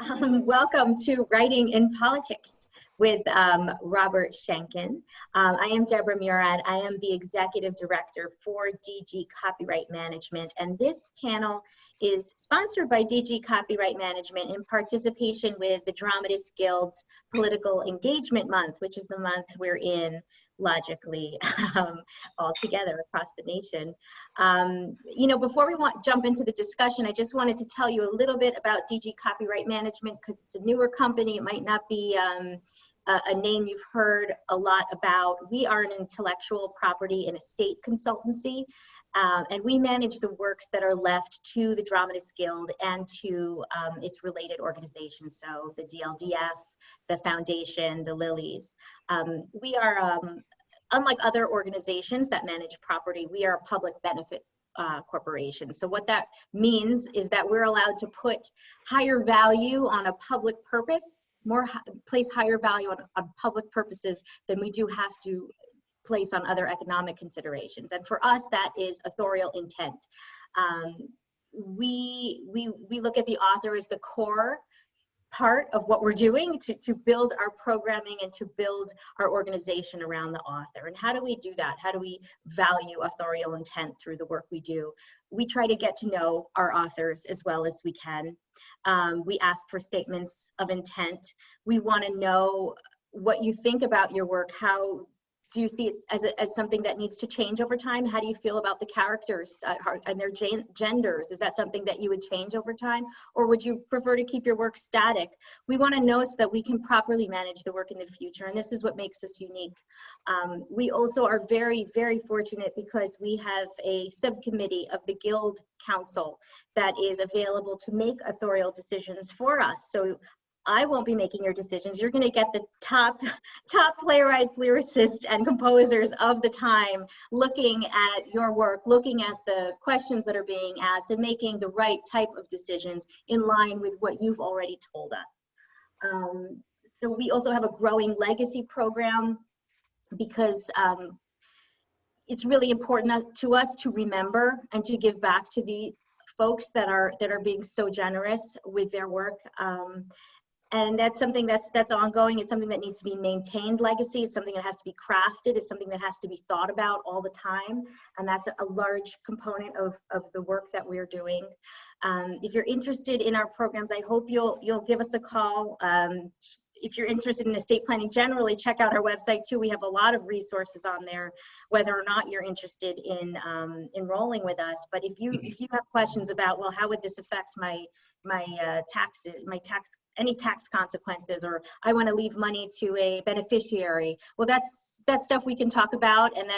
Welcome to Writing in Politics with Robert Schenkkan. I am Deborah Murad. I am the Executive Director for DG Copyright Management, and this panel is sponsored by DG Copyright Management in participation with the Dramatists Guild's Political Engagement Month, which is the month we're in logically all together across the nation. Before we jump into the discussion, I just wanted to tell you a little bit about DG Copyright Management because it's a newer company. It might not be a name you've heard a lot about. We are an intellectual property and estate consultancy, and we manage the works that are left to the Dramatists Guild and to its related organizations, so the DLDF, the Foundation, the Lilies. We are, unlike other organizations that manage property, we are a public benefit corporation. So what that means is that we're allowed to put higher value on a public purpose, place higher value on public purposes than we do have to place on other economic considerations. And for us, that is authorial intent. We look at the author as the core part of what we're doing to build our programming and to build our organization around the author. And how do we do that? How do we value authorial intent through the work we do? We try to get to know our authors as well as we can. We ask for statements of intent. We want to know what you think about your work. How do you see it as something that needs to change over time? How do you feel about the characters and their genders? Is that something that you would change over time? Or would you prefer to keep your work static? We want to know so that we can properly manage the work in the future, and this is what makes us unique. We also are very, very fortunate because we have a subcommittee of the Guild Council that is available to make authorial decisions for us. So I won't be making your decisions. You're going to get the top playwrights, lyricists, and composers of the time looking at your work, looking at the questions that are being asked, and making the right type of decisions in line with what you've already told us. So we also have a growing legacy program because it's really important to us to remember and to give back to the folks that are being so generous with their work. And that's something that's ongoing. It's something that needs to be maintained. Legacy is something that has to be crafted. It's something that has to be thought about all the time. And that's a large component of the work that we're doing. If you're interested in our programs, I hope you'll give us a call. If you're interested in estate planning generally, check out our website too. We have a lot of resources on there, whether or not you're interested in enrolling with us. But if you have questions about, well, how would this affect my any tax consequences, or I want to leave money to a beneficiary, well, that's stuff we can talk about, and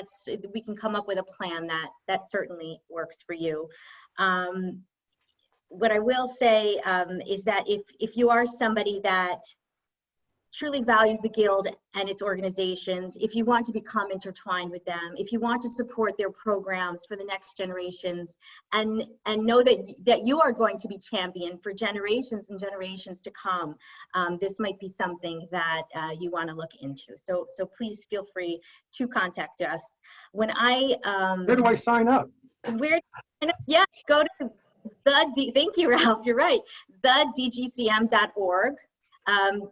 we can come up with a plan that certainly works for you. What I will say is that if you are somebody that truly values the Guild and its organizations, if you want to become intertwined with them, if you want to support their programs for the next generations, and know that you are going to be championed for generations and generations to come, this might be something that you want to look into. So please feel free to contact us. Where do I sign up? Yeah, go to thank you, Ralph, you're right, thedgcm.org.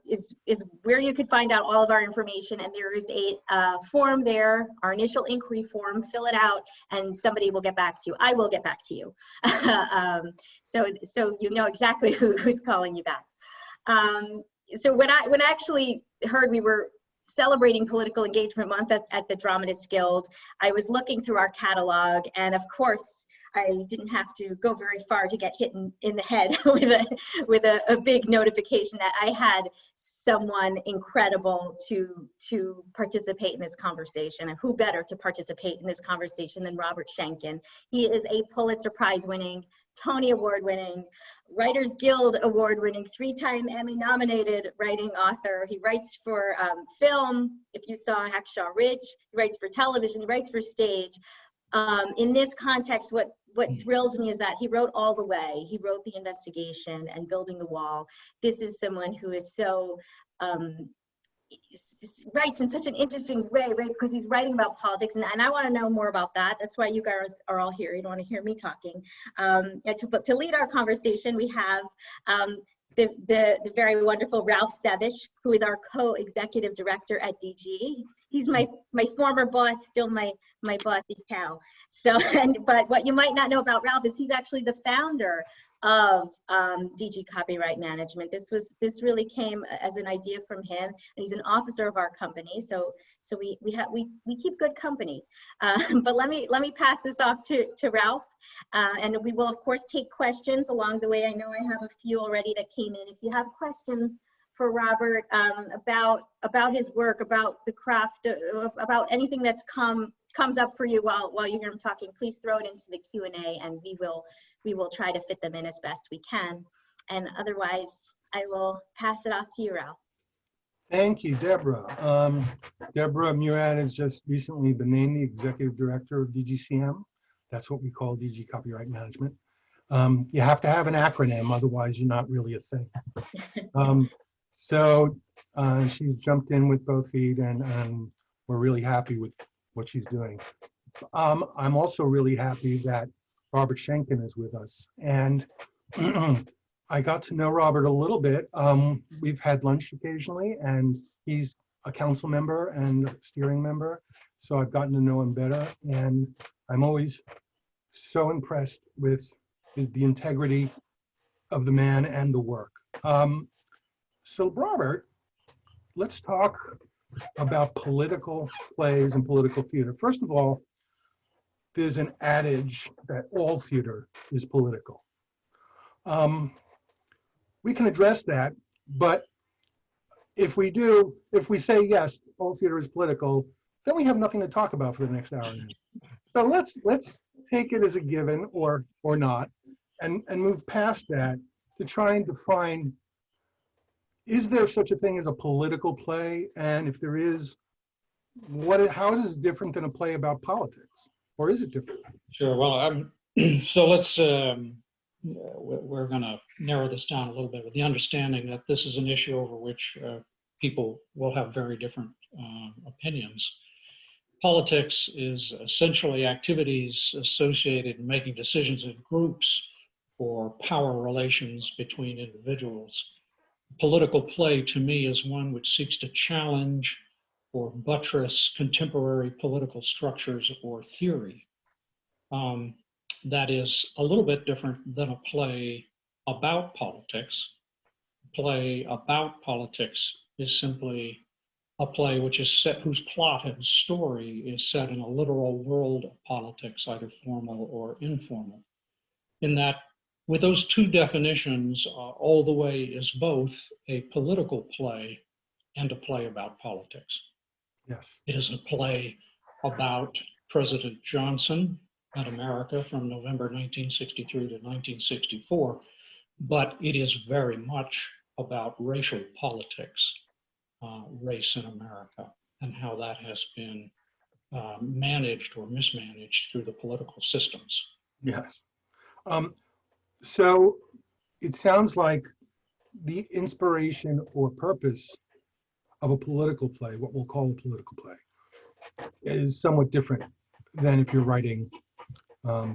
Is where you could find out all of our information, and there is a form there, our initial inquiry form. Fill it out and somebody will get back to you. I will get back to you. So you know exactly who's calling you back. So when I actually heard we were celebrating Political Engagement Month at the Dramatists Guild, I was looking through our catalog, and of course I didn't have to go very far to get hit in the head with a big notification that I had someone incredible to participate in this conversation. And who better to participate in this conversation than Robert Schenkkan? He is a Pulitzer Prize winning, Tony Award winning, Writers Guild Award winning, 3-time Emmy nominated writing author. He writes for film, if you saw Hacksaw Ridge, he writes for television, he writes for stage. In this context, what thrills me is that he wrote all the way. He wrote The Investigation and Building the Wall. This is someone who is so, writes in such an interesting way, right? Because he's writing about politics, and I want to know more about that. That's why you guys are all here. You don't want to hear me talking. But to lead our conversation, we have the very wonderful Ralph Sevish, who is our co-executive director at DG. He's my former boss, still my bossy pal. So, but what you might not know about Ralph is he's actually the founder of DG Copyright Management. This really came as an idea from him, and he's an officer of our company. So we keep good company. But let me pass this off to Ralph, and we will of course take questions along the way. I know I have a few already that came in. If you have questions for Robert about his work, about the craft, about anything that's comes up for you while you hear him talking, please throw it into the Q&A, and we will try to fit them in as best we can. And otherwise, I will pass it off to you, Ralph. Thank you, Deborah. Deborah Murad has just recently been named the executive director of DGCM. That's what we call DG Copyright Management. You have to have an acronym, otherwise you're not really a thing. So she's jumped in with both feet, and we're really happy with what she's doing. I'm also really happy that Robert Schenkkan is with us. And I got to know Robert a little bit. We've had lunch occasionally, and he's a council member and a steering member. So I've gotten to know him better. And I'm always so impressed with the integrity of the man and the work. So Robert, let's talk about political plays and political theater. First of all, there's an adage that all theater is political. We can address that, but if we say yes, all theater is political, then we have nothing to talk about for the next hour. So let's take it as a given or not, and move past that to try and define, is there such a thing as a political play? And if there is, how is this different than a play about politics? Or is it different? Sure. Well, so let's, we're going to narrow this down a little bit with the understanding that this is an issue over which people will have very different opinions. Politics is essentially activities associated in making decisions in groups or power relations between individuals. Political play, to me, is one which seeks to challenge or buttress contemporary political structures or theory. That is a little bit different than a play about politics. A play about politics is simply a play which is set, whose plot and story is set in a literal world of politics, either formal or informal. In that, with those two definitions, All the Way is both a political play and a play about politics. Yes. It is a play about President Johnson and America from November 1963 to 1964, but it is very much about racial politics, race in America, and how that has been managed or mismanaged through the political systems. Yes. So it sounds like the inspiration or purpose of a political play, what we'll call a political play, is somewhat different than if you're writing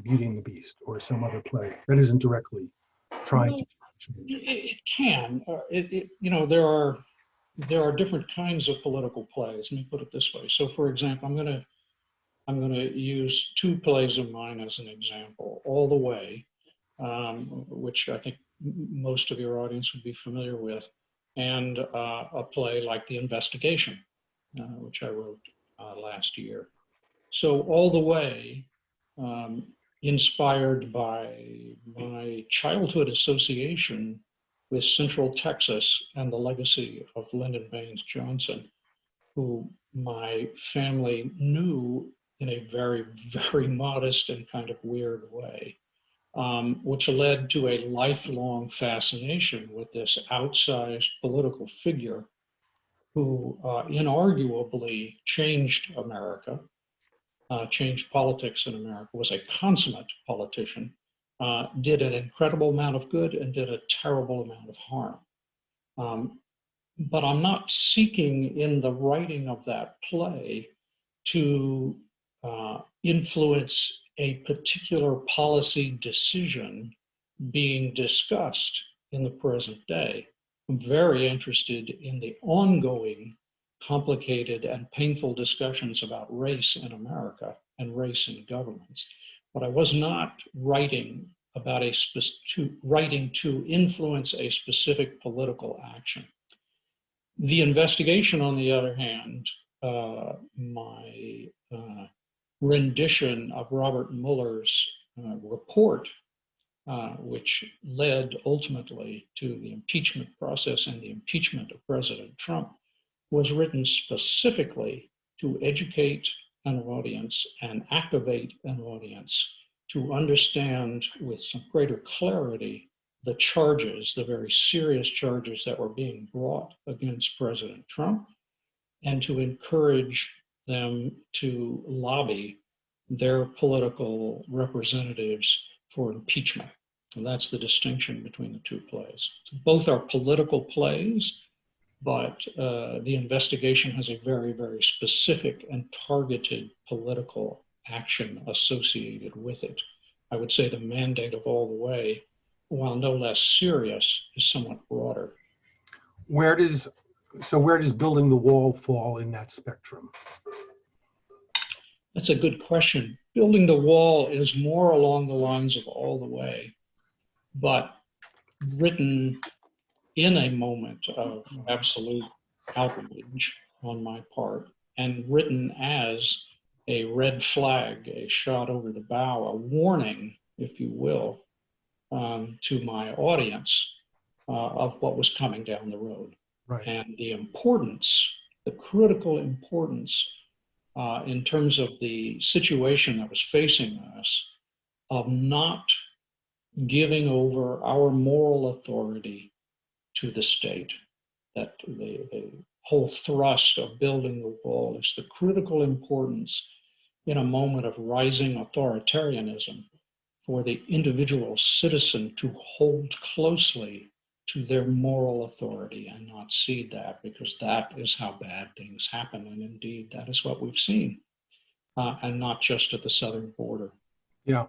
Beauty and the Beast or some other play that isn't directly trying to. It can. You know, there are different kinds of political plays. Let me put it this way. So, for example, I'm going to use two plays of mine as an example. All the Way, which I think most of your audience would be familiar with, and a play like The Investigation, which I wrote last year. So All the Way, inspired by my childhood association with Central Texas and the legacy of Lyndon Baines Johnson, who my family knew in a very, very modest and kind of weird way, which led to a lifelong fascination with this outsized political figure who inarguably changed America, changed politics in America, was a consummate politician, did an incredible amount of good and did a terrible amount of harm. But I'm not seeking in the writing of that play to influence a particular policy decision being discussed in the present day. I'm very interested in the ongoing, complicated, and painful discussions about race in America and race in governments. But I was not writing about writing to influence a specific political action. The investigation, on the other hand, my rendition of Robert Mueller's report, which led ultimately to the impeachment process and the impeachment of President Trump, was written specifically to educate an audience and activate an audience to understand with some greater clarity the charges, the very serious charges that were being brought against President Trump, and to encourage them to lobby their political representatives for impeachment. And that's the distinction between the two plays. So both are political plays, but the investigation has a very, very specific and targeted political action associated with it. I would say the mandate of All the Way, while no less serious, is somewhat broader. Where does building the wall fall in that spectrum? That's a good question. Building the wall is more along the lines of All the Way, but written in a moment of absolute outrage on my part, and written as a red flag, a shot over the bow, a warning, if you will, to my audience of what was coming down the road. Right. And the importance, the critical importance in terms of the situation that was facing us of not giving over our moral authority to the state. That the whole thrust of building the wall is the critical importance in a moment of rising authoritarianism for the individual citizen to hold closely to their moral authority and not cede that, because that is how bad things happen. And indeed, that is what we've seen, and not just at the southern border. Yeah.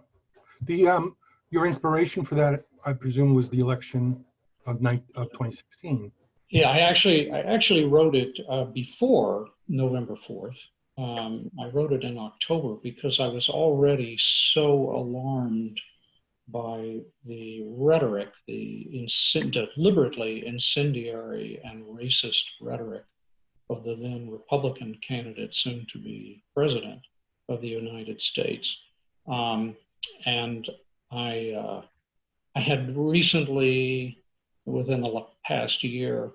Your inspiration for that, I presume, was the election of 2016. Yeah, I actually wrote it before November 4th. I wrote it in October because I was already so alarmed by the rhetoric, the deliberately incendiary and racist rhetoric of the then Republican candidate, soon to be president of the United States. And I had recently, within the past year,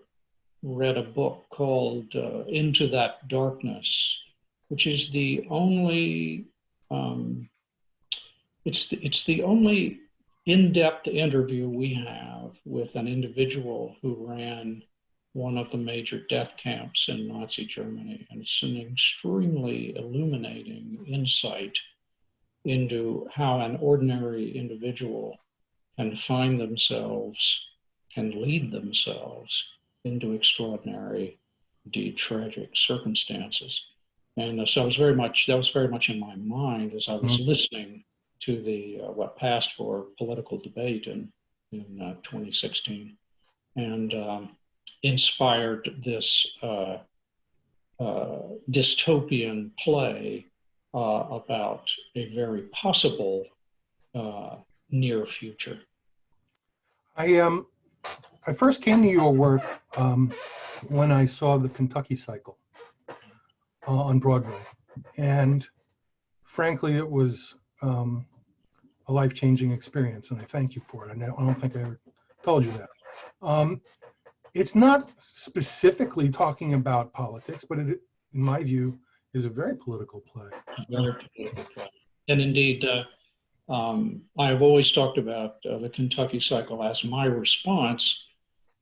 read a book called Into That Darkness, which is the only, it's the only in-depth interview we have with an individual who ran one of the major death camps in Nazi Germany. And it's an extremely illuminating insight into how an ordinary individual can find themselves, can lead themselves into extraordinary, indeed tragic circumstances. And so that was very much in my mind as I was listening to the what passed for political debate in 2016, and inspired this dystopian play about a very possible near future. I first came to your work when I saw the Kentucky Cycle on Broadway, and frankly, it was a life-changing experience, and I thank you for it. And I don't think I ever told you that. It's not specifically talking about politics, but it, in my view, is a very political play. Very political play. And indeed, I've always talked about the Kentucky Cycle as my response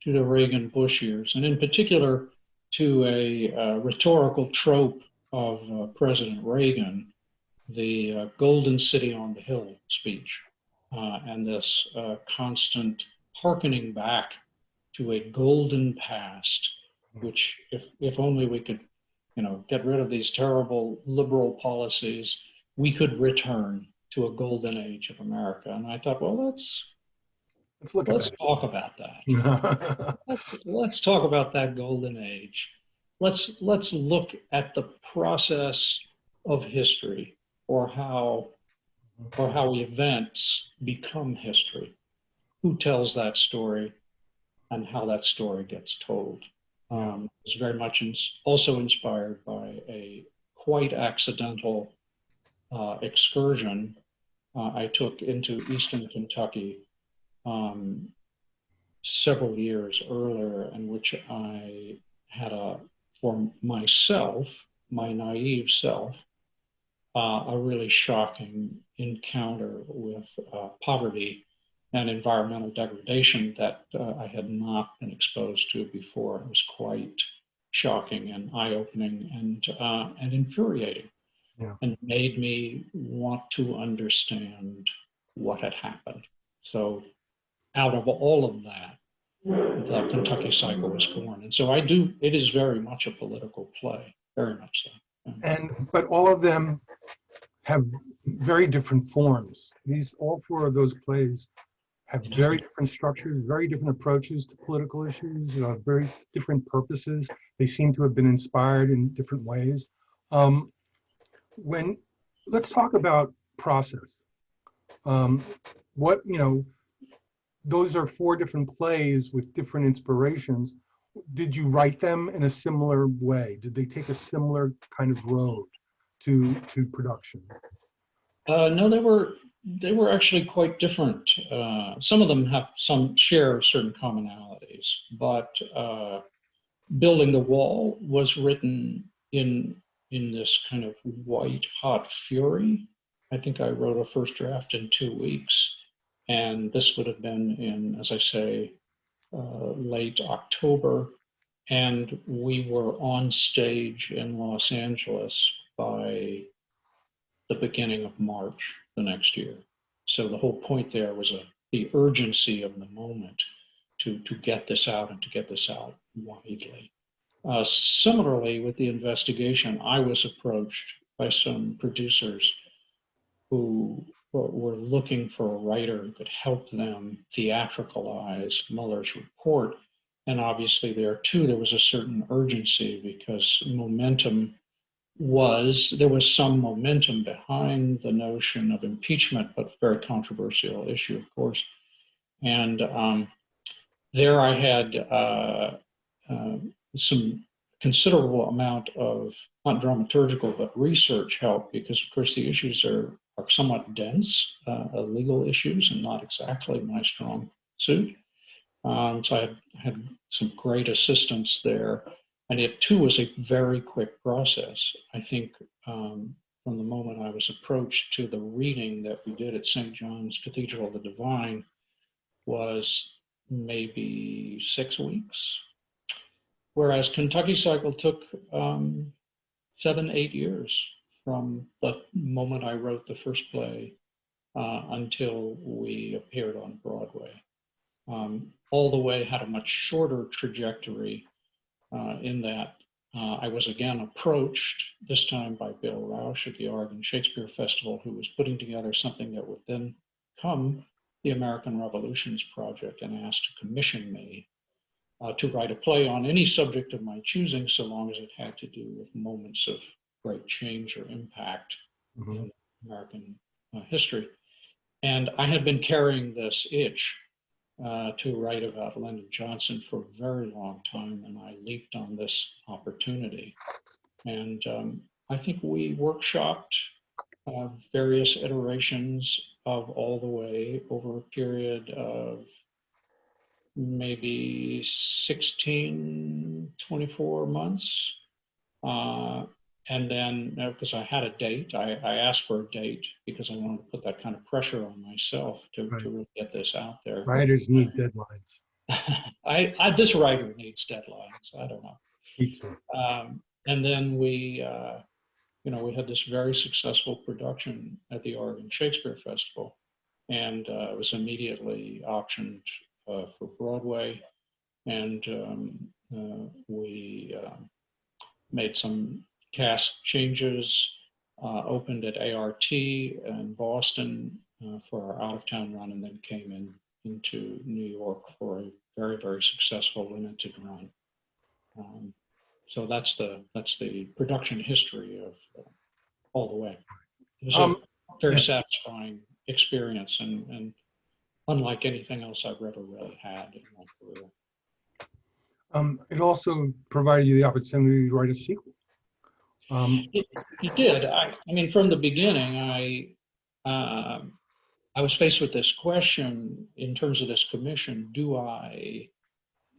to the Reagan-Bush years, and in particular to a rhetorical trope of President Reagan, the Golden City on the Hill speech, and this constant hearkening back to a golden past, which if only we could, get rid of these terrible liberal policies, we could return to a golden age of America. And I thought, well, Let's look Let's at talk about that. it. Let's talk about that golden age. Let's look at the process of history, or how events become history. Who tells that story, and how that story gets told. It's very much also inspired by a quite accidental excursion I took into Eastern Kentucky several years earlier, in which I had for myself, my naive self, a really shocking encounter with poverty and environmental degradation that I had not been exposed to before. It was quite shocking and eye-opening and infuriating, and made me want to understand what had happened. So out of all of that, the Kentucky Cycle was born. And so it is very much a political play, very much so. But all of them have very different forms. All four of those plays have very different structures, very different approaches to political issues, very different purposes. They seem to have been inspired in different ways. Let's talk about process. Those are four different plays with different inspirations. Did you write them in a similar way? Did they take a similar kind of road to production? No, they were actually quite different. Some of them share certain commonalities, but Building the Wall was written in this kind of white hot fury. I think I wrote a first draft in 2 weeks, and this would have been in, as I say, late October, and we were on stage in Los Angeles by the beginning of March the next year. So the whole point there was the urgency of the moment to get this out, and to get this out widely. Similarly, with the investigation, I was approached by some producers who were looking for a writer who could help them theatricalize Mueller's report. And obviously there was a certain urgency, because there was some momentum behind the notion of impeachment, but very controversial issue, of course. And there I had some considerable amount of, not dramaturgical, but research help, because of course the issues are somewhat dense, legal issues, and not exactly my strong suit. So I had some great assistance there. And it too was a very quick process. I think from the moment I was approached to the reading that we did at St. John's Cathedral of the Divine was maybe 6 weeks. Whereas Kentucky Cycle took 7-8 years from the moment I wrote the first play until we appeared on Broadway. All the way had a much shorter trajectory in that I was again approached, this time by Bill Rausch at the Oregon Shakespeare Festival, who was putting together something that would then come the American Revolutions Project, and asked to commission me to write a play on any subject of my choosing, so long as it had to do with moments of great change or impact in American history. And I had been carrying this itch to write about Lyndon Johnson for a very long time, and I leaped on this opportunity. And I think we workshopped various iterations of All the Way over a period of maybe 16, 24 months. And then, because I had a date, I asked for a date because I wanted to put that kind of pressure on myself to really get this out there. Writers need deadlines. This writer needs deadlines. I don't know. Me too. And then we had this very successful production at the Oregon Shakespeare Festival, and it was immediately auctioned for Broadway, and we made some cast changes, opened at ART in Boston for our out-of-town run, and then came in into New York for a very, very successful limited run. So that's the production history of All the Way. It was a very satisfying experience and unlike anything else I've ever really had in my career. It also provided you the opportunity to write a sequel. It did. I mean, from the beginning, I was faced with this question in terms of this commission: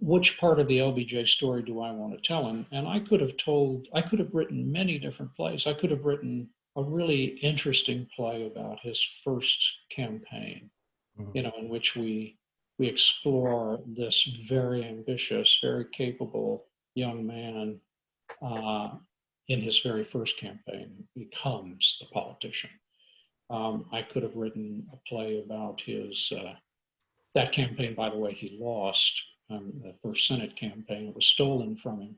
which part of the LBJ story do I want to tell? And I could have written many different plays. I could have written a really interesting play about his first campaign, in which we explore this very ambitious, very capable young man in his very first campaign becomes the politician. I could have written a play about that campaign, by the way, he lost, the first Senate campaign. It was stolen from him.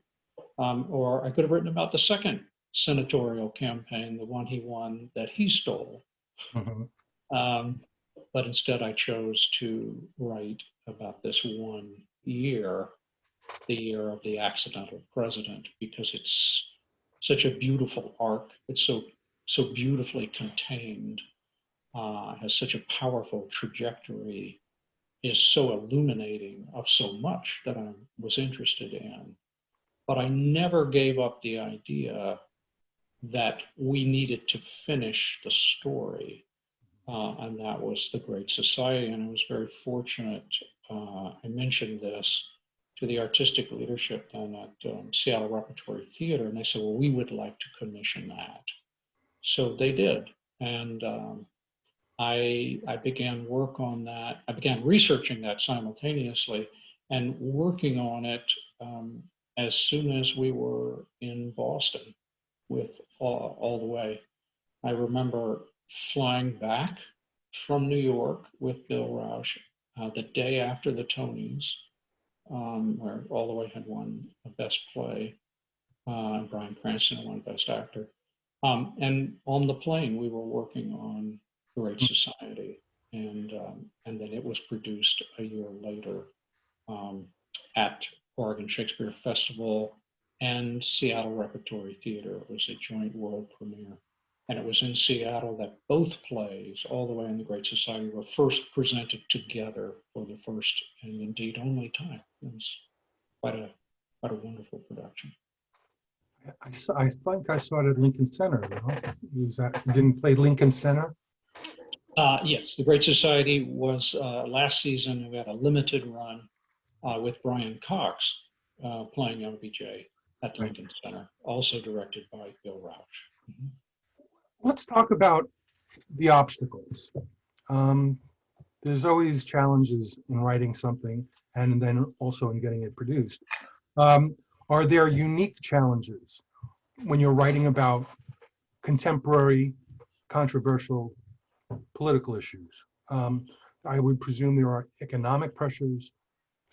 Or I could have written about the second senatorial campaign, the one he won that he stole. But instead I chose to write about this one year, the year of the accidental president, because it's such a beautiful arc. It's so beautifully contained, has such a powerful trajectory, is so illuminating of so much that I was interested in. But I never gave up the idea that we needed to finish the story. And that was the Great Society. And I was very fortunate. I mentioned this to the artistic leadership then at Seattle Repertory Theater, and they said, well, we would like to commission that. So they did. And I began work on that. I began researching that simultaneously and working on it as soon as we were in Boston with All the Way. I remember flying back from New York with Bill Rauch the day after the Tonys, where All the Way had won a Best Play, and Bryan Cranston won Best Actor. And on the plane, we were working on Great Society, and then it was produced a year later at Oregon Shakespeare Festival and Seattle Repertory Theater. It was a joint world premiere. And it was in Seattle that both plays, All the Way and the Great Society, were first presented together for the first and indeed only time. It was quite a wonderful production. I think I saw it at Lincoln Center. You didn't play Lincoln Center? Yes, the Great Society was last season. We had a limited run with Brian Cox playing LBJ at Lincoln Center, also directed by Bill Rauch. Let's talk about the obstacles. There's always challenges in writing something and then also in getting it produced. Are there unique challenges when you're writing about contemporary, controversial political issues? I would presume there are economic pressures,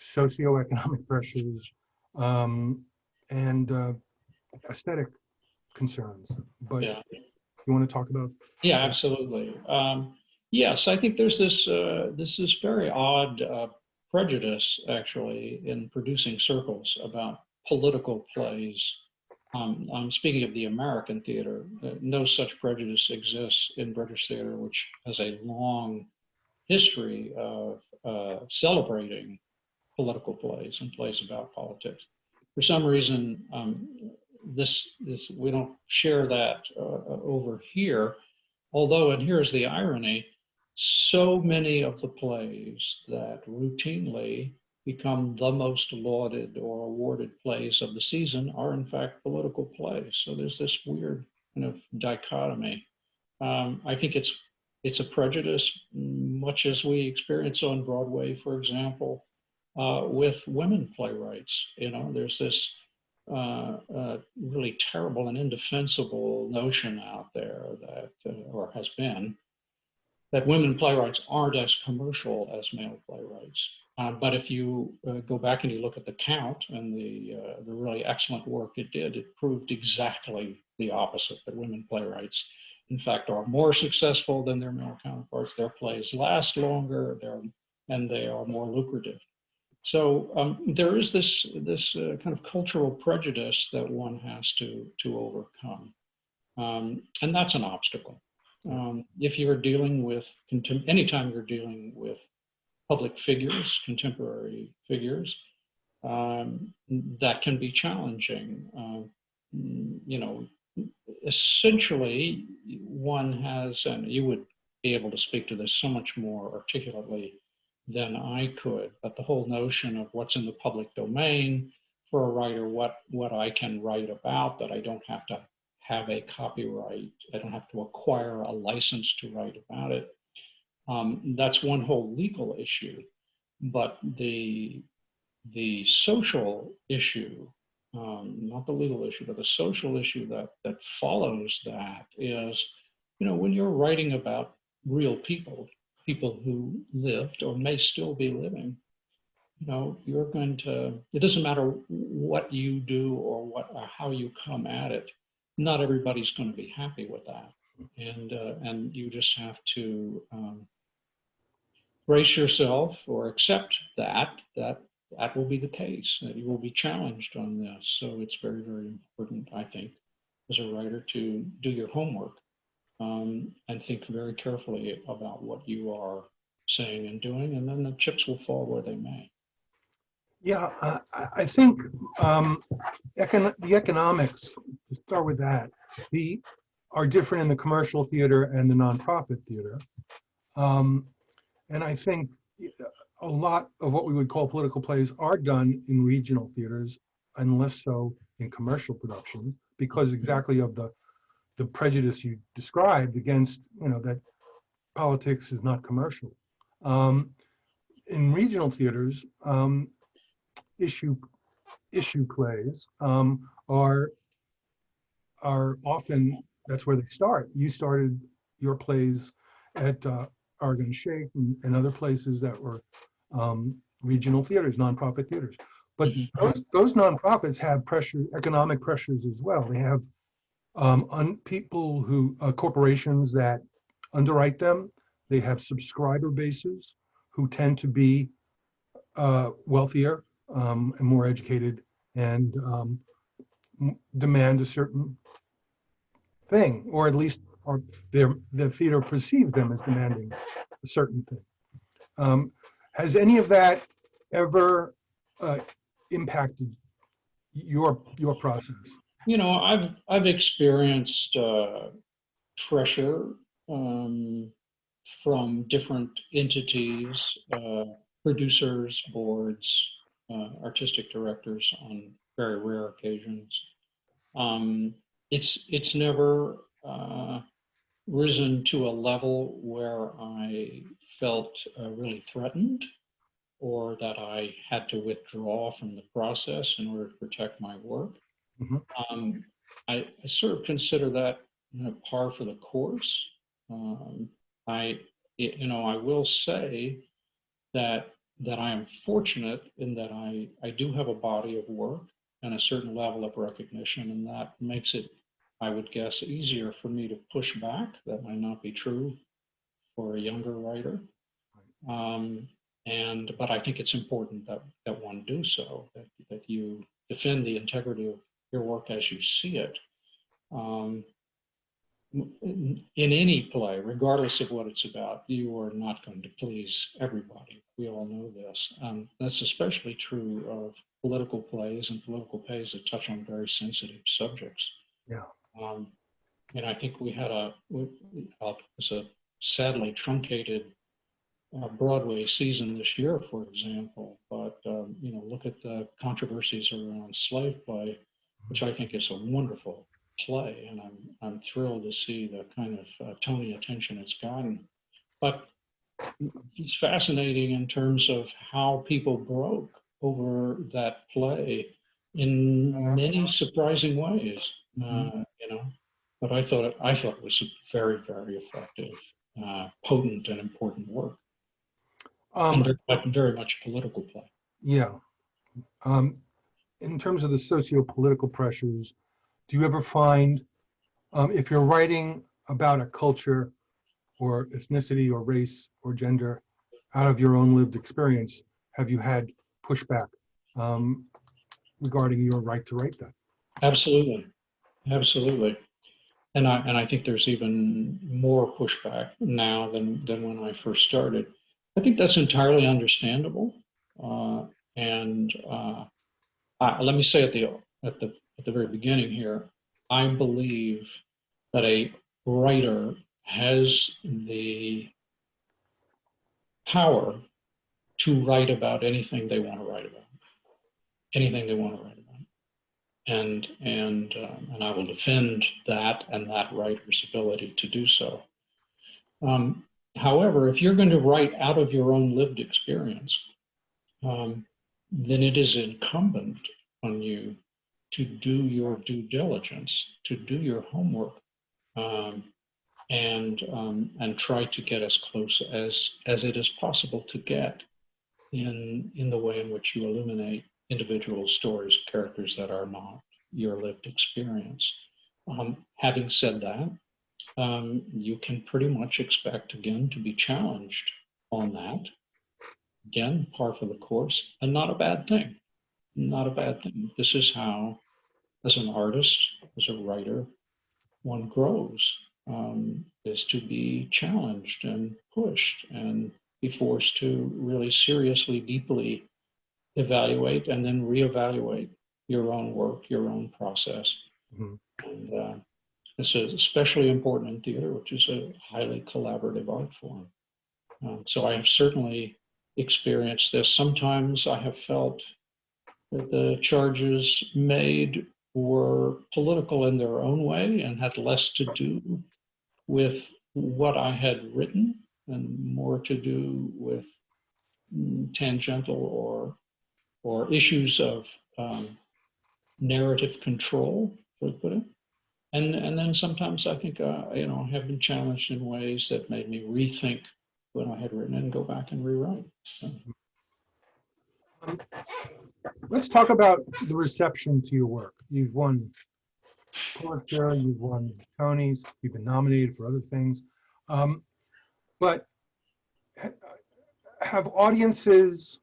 socioeconomic pressures, and aesthetic concerns. But yeah. You want to talk about? Yeah, absolutely. Yes, I think there's this very odd prejudice actually in producing circles about political plays. I'm speaking of the American theater. No such prejudice exists in British theater, which has a long history of celebrating political plays and plays about politics. For some reason, we don't share that over here. Although, and here's the irony, so many of the plays that routinely become the most lauded or awarded plays of the season are in fact political plays. So there's this weird kind of dichotomy. I think it's a prejudice, much as we experience on Broadway, for example, with women playwrights. There's this really terrible and indefensible notion out there that, or has been, that women playwrights aren't as commercial as male playwrighs. But if you go back and you look at the count and the really excellent work it did, it proved exactly the opposite, that women playwrights, in fact, are more successful than their male counterparts. Their plays last longer, they're and they are more lucrative. So there is this kind of cultural prejudice that one has to overcome, and that's an obstacle. If you're dealing with anytime you're dealing with public figures, contemporary figures, that can be challenging. Essentially, one has, and you would be able to speak to this so much more articulately than I could, but the whole notion of what's in the public domain for a writer, what I can write about, that I don't have to have a copyright, I don't have to acquire a license to write about it. That's one whole legal issue, but the social issue, not the legal issue, but the social issue that follows that is, when you're writing about real people who lived or may still be living, you're going to, it doesn't matter what you do or how you come at it, not everybody's going to be happy with that. And you just have to brace yourself or accept that will be the case, that you will be challenged on this. So it's very, very important, I think, as a writer to do your homework and think very carefully about what you are saying and doing, and then the chips will fall where they may. Yeah, I think the economics, to start with that, are different in the commercial theater and the nonprofit theater. And I think a lot of what we would call political plays are done in regional theaters, and less so in commercial productions, because exactly of the prejudice you described against, that politics is not commercial. In regional theaters, issue plays are often, that's where they start. You started your plays at Oregon Shake and other places that were regional theaters, nonprofit theaters. But those nonprofits have economic pressures as well. They have people corporations that underwrite them. They have subscriber bases who tend to be wealthier and more educated, and demand a certain thing, or at least the theater perceives them as demanding a certain thing. Has any of that ever impacted your process? I've experienced pressure from different entities, producers, boards, artistic directors on very rare occasions. It's never risen to a level where I felt really threatened, or that I had to withdraw from the process in order to protect my work. I sort of consider that par for the course. I will say that I am fortunate in that I do have a body of work and a certain level of recognition, and that makes it, I would guess, easier for me to push back. That might not be true for a younger writer. But I think it's important that one do so, that you defend the integrity of your work as you see it. In any play, regardless of what it's about, you are not going to please everybody. We all know this. That's especially true of political plays and political plays that touch on very sensitive subjects. Yeah. And I think we had a sadly truncated Broadway season this year, for example. But look at the controversies around slave play, which I think is a wonderful play, and I'm thrilled to see the kind of Tony attention it's gotten. But it's fascinating in terms of how people broke over that play in many surprising ways. But I thought it was a very, very effective, potent, and important work, and very much political play. Yeah. In terms of the socio-political pressures, do you ever find, if you're writing about a culture or ethnicity or race or gender, out of your own lived experience, have you had pushback regarding your right to write that? Absolutely, absolutely. And I think there's even more pushback now than when I first started. I think that's entirely understandable. And let me say at the very beginning here, I believe that a writer has the power to write about anything they want to write about, anything they want to write about. And I will defend that and that writer's ability to do so. However, if you're going to write out of your own lived experience, then it is incumbent on you to do your due diligence, to do your homework, and try to get as close as it is possible to get in the way in which you illuminate individual stories, characters that are not your lived experience. Having said that, you can pretty much expect, again, to be challenged on that. Again, par for the course, and not a bad thing. Not a bad thing. This is how, as an artist, as a writer, one grows, is to be challenged and pushed and be forced to really seriously, deeply evaluate and then reevaluate your own work, your own process. Mm-hmm. And this is especially important in theater, which is a highly collaborative art form. So I have certainly experienced this. Sometimes I have felt that the charges made were political in their own way and had less to do with what I had written and more to do with tangential or issues of narrative control, to put it. And then sometimes I think, I have been challenged in ways that made me rethink what I had written and go back and rewrite. So. Let's talk about the reception to your work. You've won Pulitzer, you've won Tonys, you've been nominated for other things. But have audiences,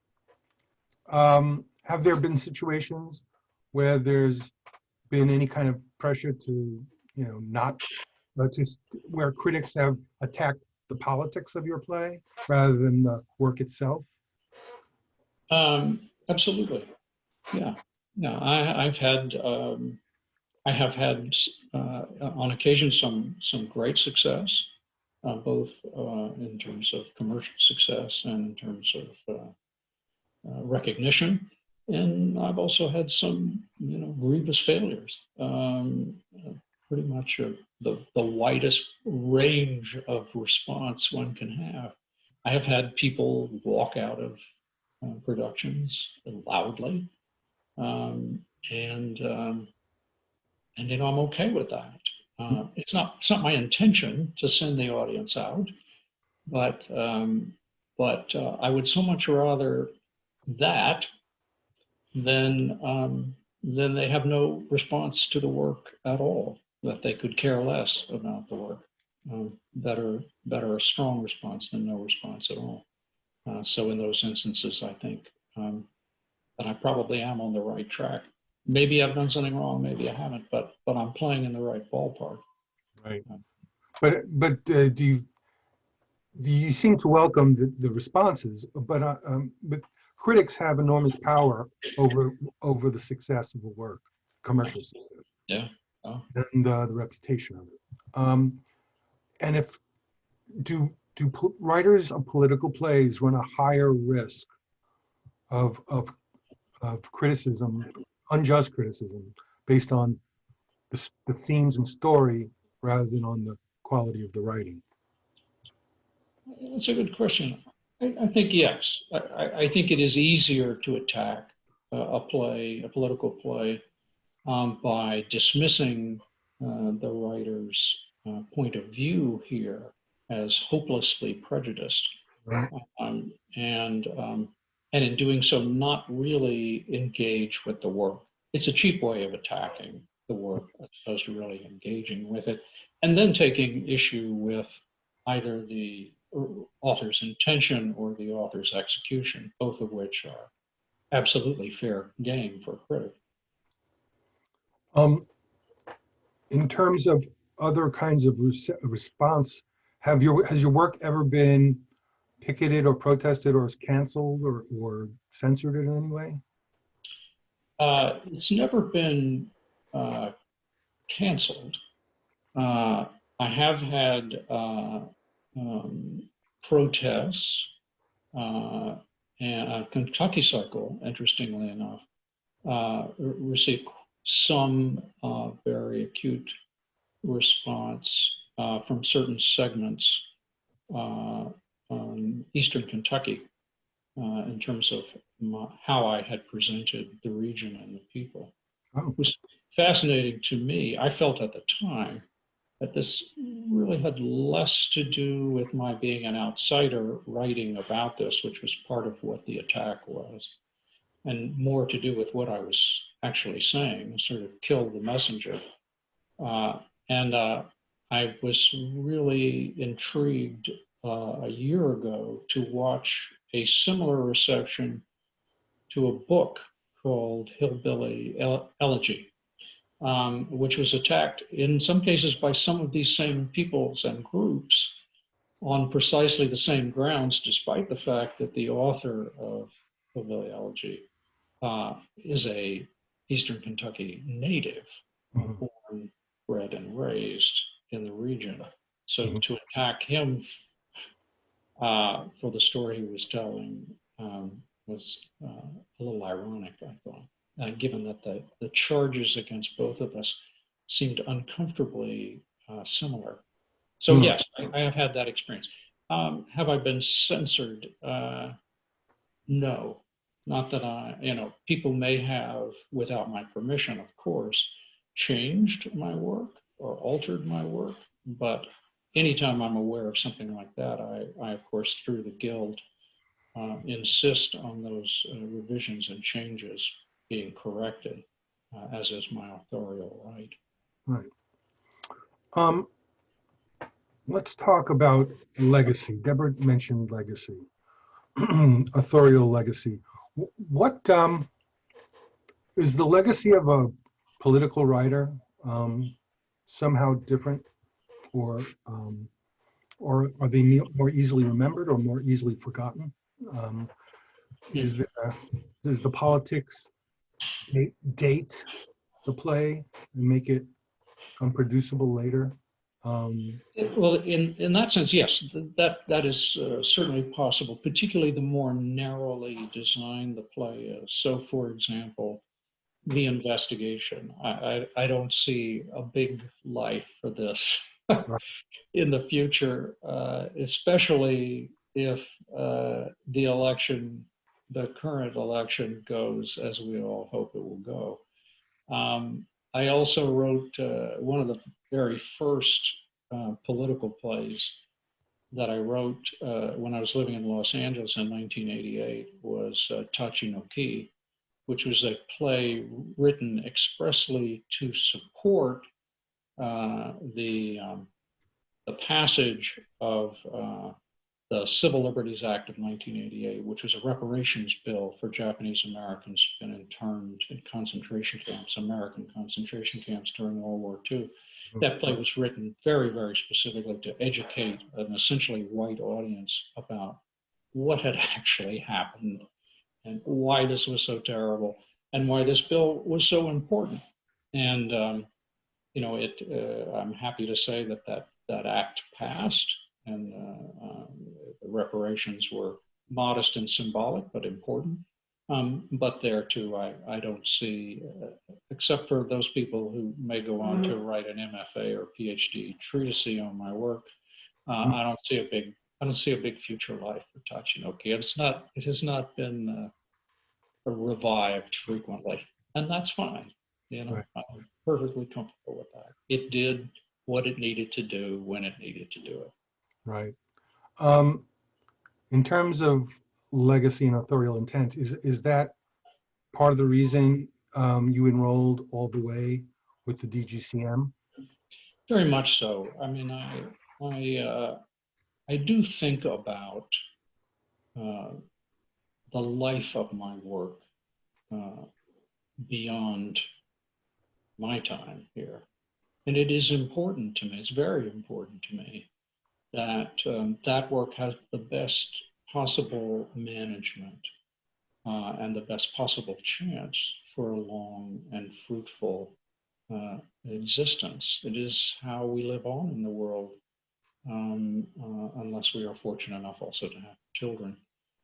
have there been situations where there's been any kind of pressure to, not, just where critics have attacked the politics of your play rather than the work itself? Absolutely. Yeah. No, I have had on occasion some great success, both in terms of commercial success and in terms of recognition. And I've also had some, grievous failures. Pretty much the widest range of response one can have. I have had people walk out of productions loudly, and I'm okay with that. It's not my intention to send the audience out, but I would so much rather that than they have no response to the work at all, that they could care less about the work. Better a strong response than no response at all. So in those instances, I think that I probably am on the right track. Maybe I've done something wrong, maybe I haven't, but I'm playing in the right ballpark. Right. But do you seem to welcome the responses? But critics have enormous power over the success of a work, commercial success. Yeah. Oh. And the reputation of it. And if do writers of political plays run a higher risk of criticism, unjust criticism, based on the themes and story rather than on the quality of the writing? That's a good question. I think yes. I think it is easier to attack a political play, by dismissing the writer's point of view here as hopelessly prejudiced, Right. and in doing so, not really engage with the work. It's a cheap way of attacking the work as opposed to really engaging with it, and then taking issue with either the author's intention or the author's execution, both of which are absolutely fair game for a critic. In terms of other kinds of response, has your work ever been picketed or protested or canceled or censored in any way? It's never been canceled. I have had protests, and Kentucky Cycle, interestingly enough, received some very acute response from certain segments on Eastern Kentucky in terms of how I had presented the region and the people. Oh. It was fascinating to me. I felt at the time that this really had less to do with my being an outsider writing about this, which was part of what the attack was, and more to do with what I was actually saying, sort of kill the messenger. I was really intrigued a year ago to watch a similar reception to a book called Hillbilly Elegy, which was attacked in some cases by some of these same peoples and groups on precisely the same grounds, despite the fact that the author of Hillbilly Elegy is a Eastern Kentucky native, born, bred, and raised in the region. So to attack him for the story he was telling was a little ironic, I thought, given that the charges against both of us seemed uncomfortably similar. So yes, I have had that experience. Have I been censored? No, not that people may have, without my permission, of course, changed my work or altered my work, but anytime I'm aware of something like that, I of course, through the Guild, insist on those revisions and changes being corrected, as is my authorial right. Right. Let's talk about legacy. Deborah mentioned legacy, authorial legacy. What is the legacy of a political writer somehow different, or are they more easily remembered or more easily forgotten? Does the politics date the play and make it unproducible later? Well, in that sense, yes, that is certainly possible, particularly the more narrowly designed the play is. So, for example, The Investigation. I don't see a big life for this in the future, especially if the current election goes as we all hope it will go. I also wrote one of the very first political plays that I wrote when I was living in Los Angeles in 1988 was Tachi no Ki, which was a play written expressly to support the passage of the Civil Liberties Act of 1988, which was a reparations bill for Japanese Americans who'd been interned in concentration camps, American concentration camps during World War II. That play was written very, very specifically to educate an essentially white audience about what had actually happened and why this was so terrible and why this bill was so important. And, I'm happy to say that act passed, and the reparations were modest and symbolic, but important. But there too, I don't see, except for those people who may go on to write an MFA or PhD treatise on my work, I don't see a big future life for Tachi no Ki. It has not been revived frequently, and that's fine. Right. I'm perfectly comfortable with that. It did what it needed to do when it needed to do it. Right. In terms of legacy and authorial intent, is that part of the reason you enrolled all the way with the DGCM? Very much so. I mean, I I do think about the life of my work beyond my time here. And it is important to me, it's very important to me that that work has the best possible management and the best possible chance for a long and fruitful existence. It is how we live on in the world, unless we are fortunate enough also to have children.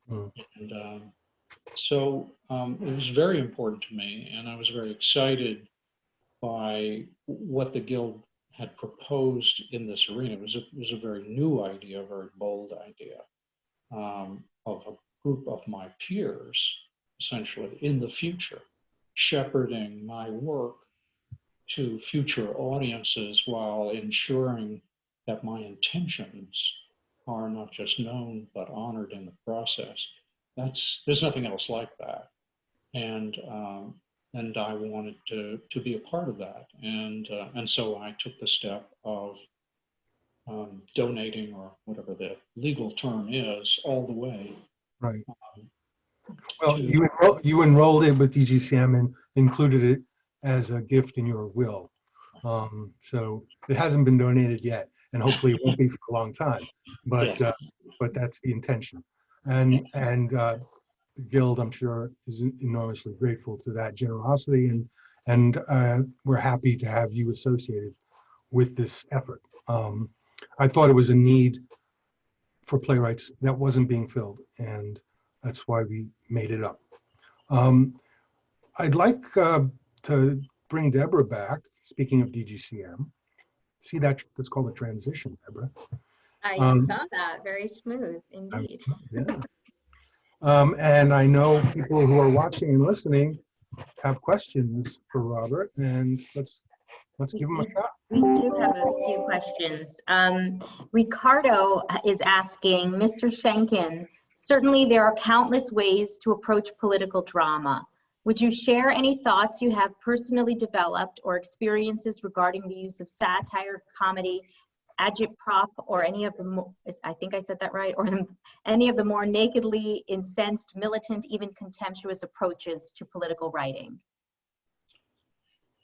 Mm. And so it was very important to me, and I was very excited by what the Guild had proposed in this arena. It was a very new idea, a very bold idea of a group of my peers, essentially, in the future, shepherding my work to future audiences while ensuring that my intentions are not just known, but honored in the process. There's nothing else like that. And I wanted to be a part of that. And so I took the step of donating, or whatever the legal term is, all the way. Right. Well, you enrolled it with DGCM and included it as a gift in your will. So it hasn't been donated yet, and hopefully it won't be for a long time. But but that's the intention. And the Guild, I'm sure, is enormously grateful to that generosity, and we're happy to have you associated with this effort. I thought it was a need for playwrights that wasn't being filled, and that's why we made it up. I'd like to bring Deborah back, speaking of DGCM. See, that's called a transition, Deborah. I saw that, very smooth indeed. Yeah. And I know people who are watching and listening have questions for Robert, and let's give him a shot. We do have a few questions. Ricardo is asking, Mr. Schenkkan, certainly there are countless ways to approach political drama. Would you share any thoughts you have personally developed or experiences regarding the use of satire, comedy, agitprop, or any of the, I think I said that right, or any of the more nakedly incensed, militant, even contemptuous approaches to political writing?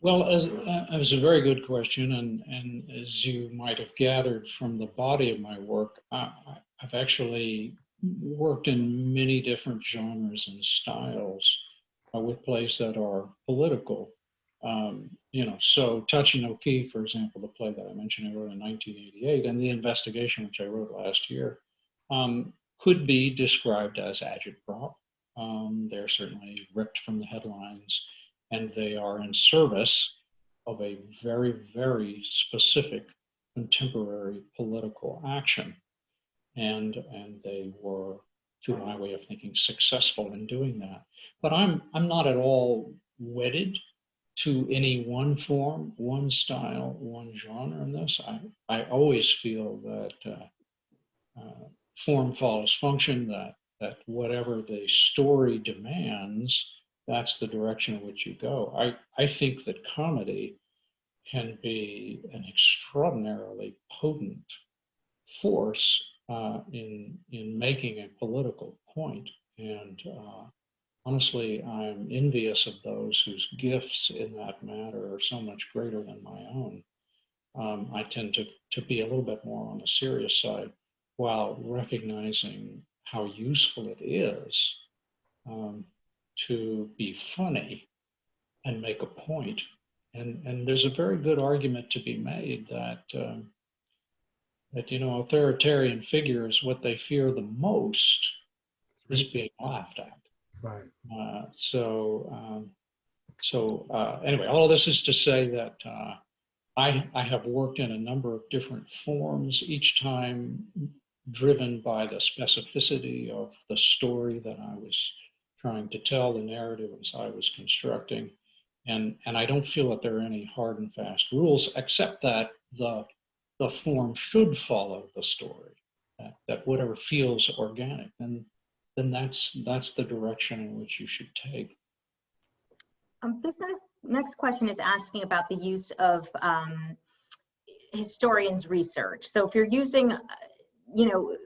Well, it was a very good question, and as you might have gathered from the body of my work, I've actually worked in many different genres and styles with plays that are political. So Touch and No Key, for example, the play that I mentioned I wrote in 1988, and The Investigation, which I wrote last year, could be described as agitprop. They're certainly ripped from the headlines, and they are in service of a very, very specific contemporary political action. And they were, to my way of thinking, successful in doing that. But I'm not at all wedded to any one form, one style, one genre in this. I always feel that form follows function, that whatever the story demands, that's the direction in which you go. I think that comedy can be an extraordinarily potent force in making a political point. And honestly, I'm envious of those whose gifts in that matter are so much greater than my own. I tend to be a little bit more on the serious side, while recognizing how useful it is to be funny and make a point. And there's a very good argument to be made that authoritarian figures, what they fear the most is being laughed at. Right. Anyway, all of this is to say that I have worked in a number of different forms, each time driven by the specificity of the story that I was trying to tell, the narrative as I was constructing. And I don't feel that there are any hard and fast rules, except that the form should follow the story, that whatever feels organic, then that's the direction in which you should take. This next question is asking about the use of historians' research. So if you're using you know,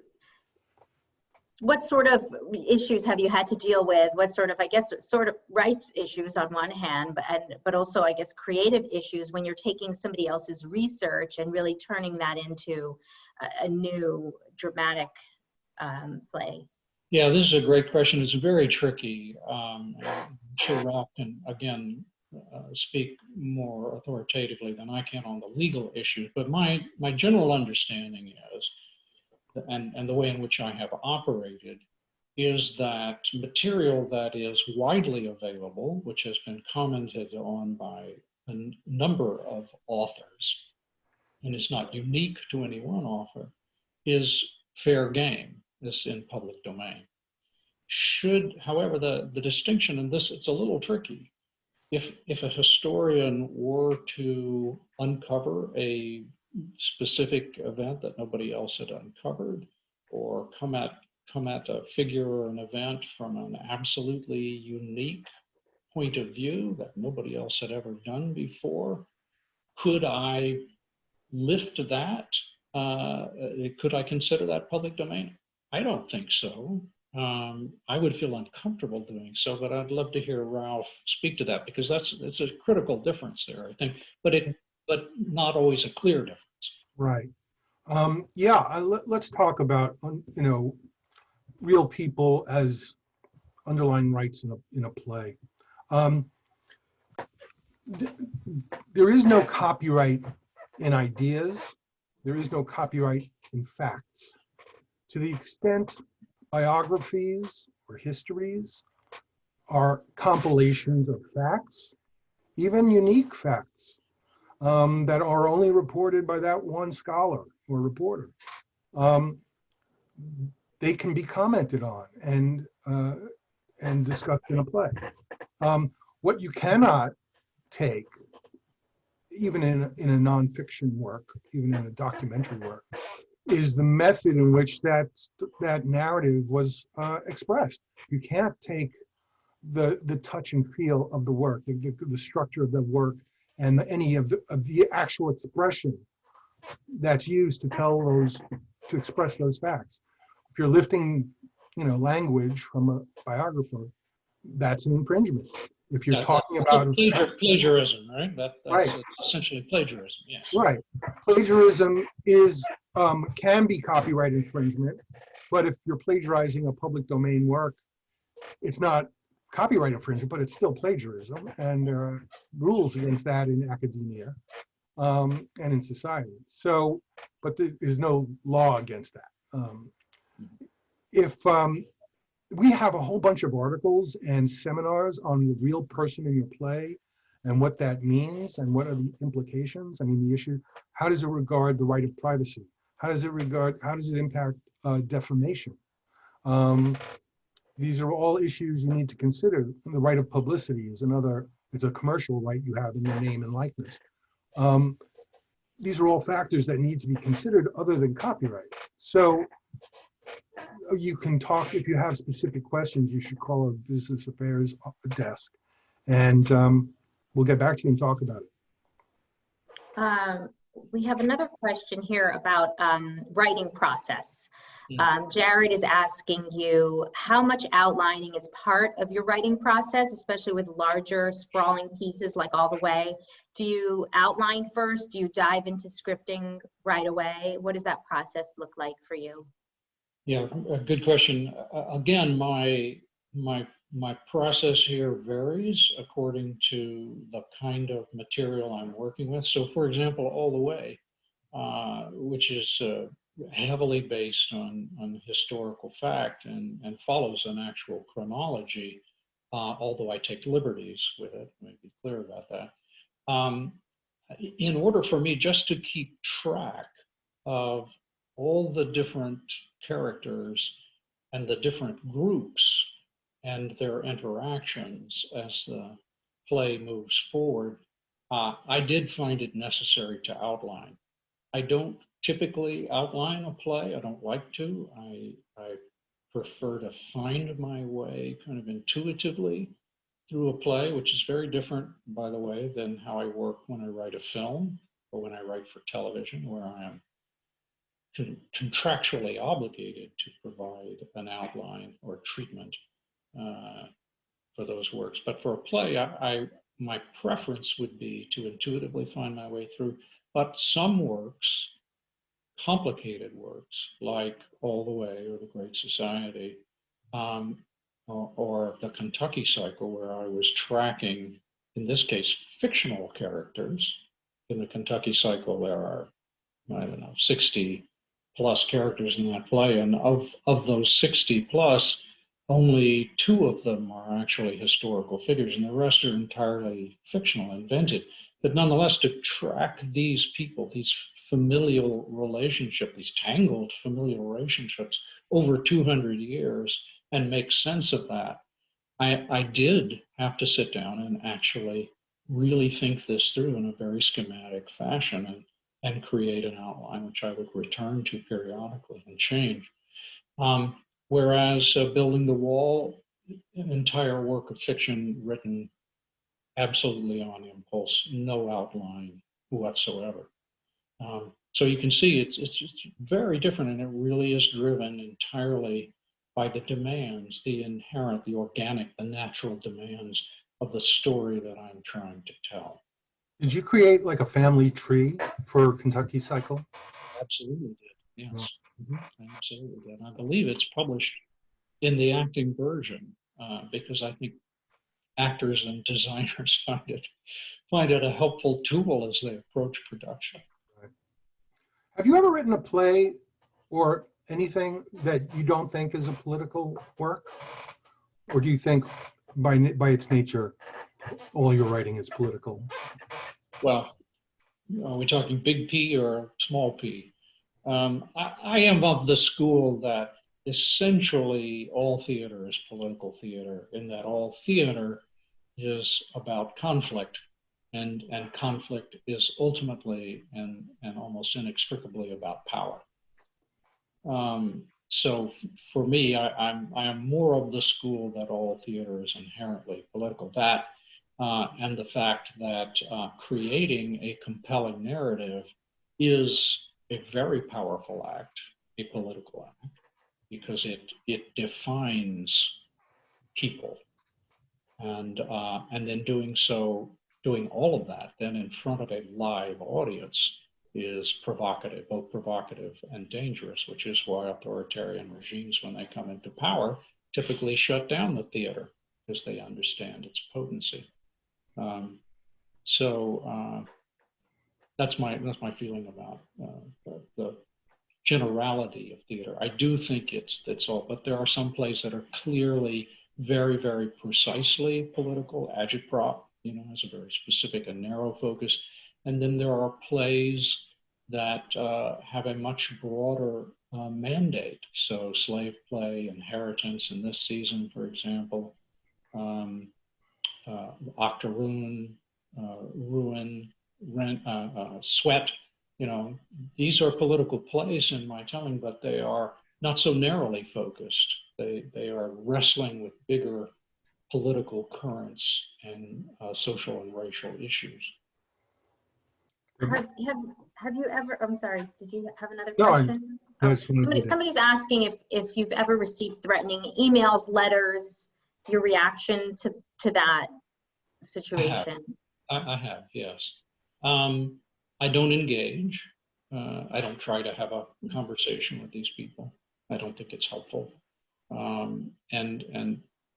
what sort of issues have you had to deal with? What sort of, I guess, sort of rights issues on one hand, but also, I guess, creative issues when you're taking somebody else's research and really turning that into a new dramatic play? Yeah, this is a great question. It's very tricky. I'm sure Ralph can, again, speak more authoritatively than I can on the legal issues, but my general understanding is, and the way in which I have operated, is that material that is widely available, which has been commented on by a number of authors, and is not unique to any one author, is fair game, is in public domain. However, the distinction in this, it's a little tricky. If a historian were to uncover a specific event that nobody else had uncovered, or come at a figure or an event from an absolutely unique point of view that nobody else had ever done before, could I lift that? Could I consider that public domain? I don't think so. I would feel uncomfortable doing so, but I'd love to hear Ralph speak to that, because it's a critical difference there, I think, but not always a clear difference. Right. Yeah, let's talk about, you know, real people as underlying rights in a play. There is no copyright in ideas. There is no copyright in facts. To the extent biographies or histories are compilations of facts, even unique facts, that are only reported by that one scholar or reporter. They can be commented on and discussed in a play. What you cannot take, even in a nonfiction work, even in a documentary work, is the method in which that narrative was expressed. You can't take the touch and feel of the work, the structure of the work, and any of the actual expression that's used to express those facts. If you're lifting, you know, language from a biographer, that's an infringement. If you're talking about plagiarism, right? That's right. Essentially plagiarism. Yes. Right. Plagiarism can be copyright infringement, but if you're plagiarizing a public domain work, it's not copyright infringement, but it's still plagiarism, and there are rules against that in academia and in society. So, but there is no law against that. If we have a whole bunch of articles and seminars on the real person in your play and what that means and what are the implications. I mean, the issue, how does it regard the right of privacy? How does it impact defamation? These are all issues you need to consider. The right of publicity is it's a commercial right you have in your name and likeness. These are all factors that need to be considered other than copyright. So you can talk, if you have specific questions, you should call a business affairs desk, and we'll get back to you and talk about it. We have another question here about writing process. Jared is asking you, how much outlining is part of your writing process, especially with larger sprawling pieces like All the Way? Do you outline first? Do you dive into scripting right away? What does that process look like for you? Yeah, a good question. Again, my process here varies according to the kind of material I'm working with. So, for example, All the Way, which is heavily based on historical fact and follows an actual chronology, although I take liberties with it. Let me be clear about that. In order for me just to keep track of all the different characters and the different groups and their interactions as the play moves forward, I did find it necessary to outline. I don't typically outline a play. I don't like to. I prefer to find my way kind of intuitively through a play, which is very different, by the way, than how I work when I write a film or when I write for television, where I am contractually obligated to provide an outline or treatment for those works. But for a play, my preference would be to intuitively find my way through. But some works, complicated works, like All the Way or The Great Society, or the Kentucky cycle, where I was tracking, in this case, fictional characters. In the Kentucky cycle, there are, I don't know, 60 plus characters in that play. And of those 60 plus, only 2 of them are actually historical figures, and the rest are entirely fictional, invented. But nonetheless, to track these people, these familial relationships, these tangled familial relationships over 200 years, and make sense of that, I did have to sit down and actually really think this through in a very schematic fashion and create an outline, which I would return to periodically and change. Whereas Building the Wall, an entire work of fiction written absolutely on impulse, no outline whatsoever. So you can see it's very different, and it really is driven entirely by the demands, the inherent, the organic, the natural demands of the story that I'm trying to tell. Did you create like a family tree for Kentucky Cycle? Absolutely did, yes. I absolutely did. I believe it's published in the acting version because I think actors and designers find it a helpful tool as they approach production. Right. Have you ever written a play or anything that you don't think is a political work? Or do you think by its nature, all your writing is political? Well, are we talking big P or small p? I am of the school that essentially all theater is political theater, in that all theater is about conflict, and conflict is ultimately and almost inextricably about power. So for me, I am more of the school that all theater is inherently political. That and the fact that creating a compelling narrative is a very powerful act, a political act, because it defines people, and then doing all of that then in front of a live audience is provocative, both provocative and dangerous, which is why authoritarian regimes, when they come into power, typically shut down the theater because they understand its potency. That's my feeling about the generality of theater. I do think it's all, but there are some plays that are clearly very, very precisely political. Agitprop, has a very specific and narrow focus. And then there are plays that have a much broader mandate. So Slave Play, Inheritance in this season, for example, Octoroon, Ruin, Sweat, these are political plays in my telling, but they are not so narrowly focused. They are wrestling with bigger political currents and social and racial issues. Have you ever, I'm sorry, did you have another No, question? Somebody's asking if you've ever received threatening emails, letters, your reaction to that situation. I have, yes. I don't engage. I don't try to have a conversation with these people. I don't think it's helpful. And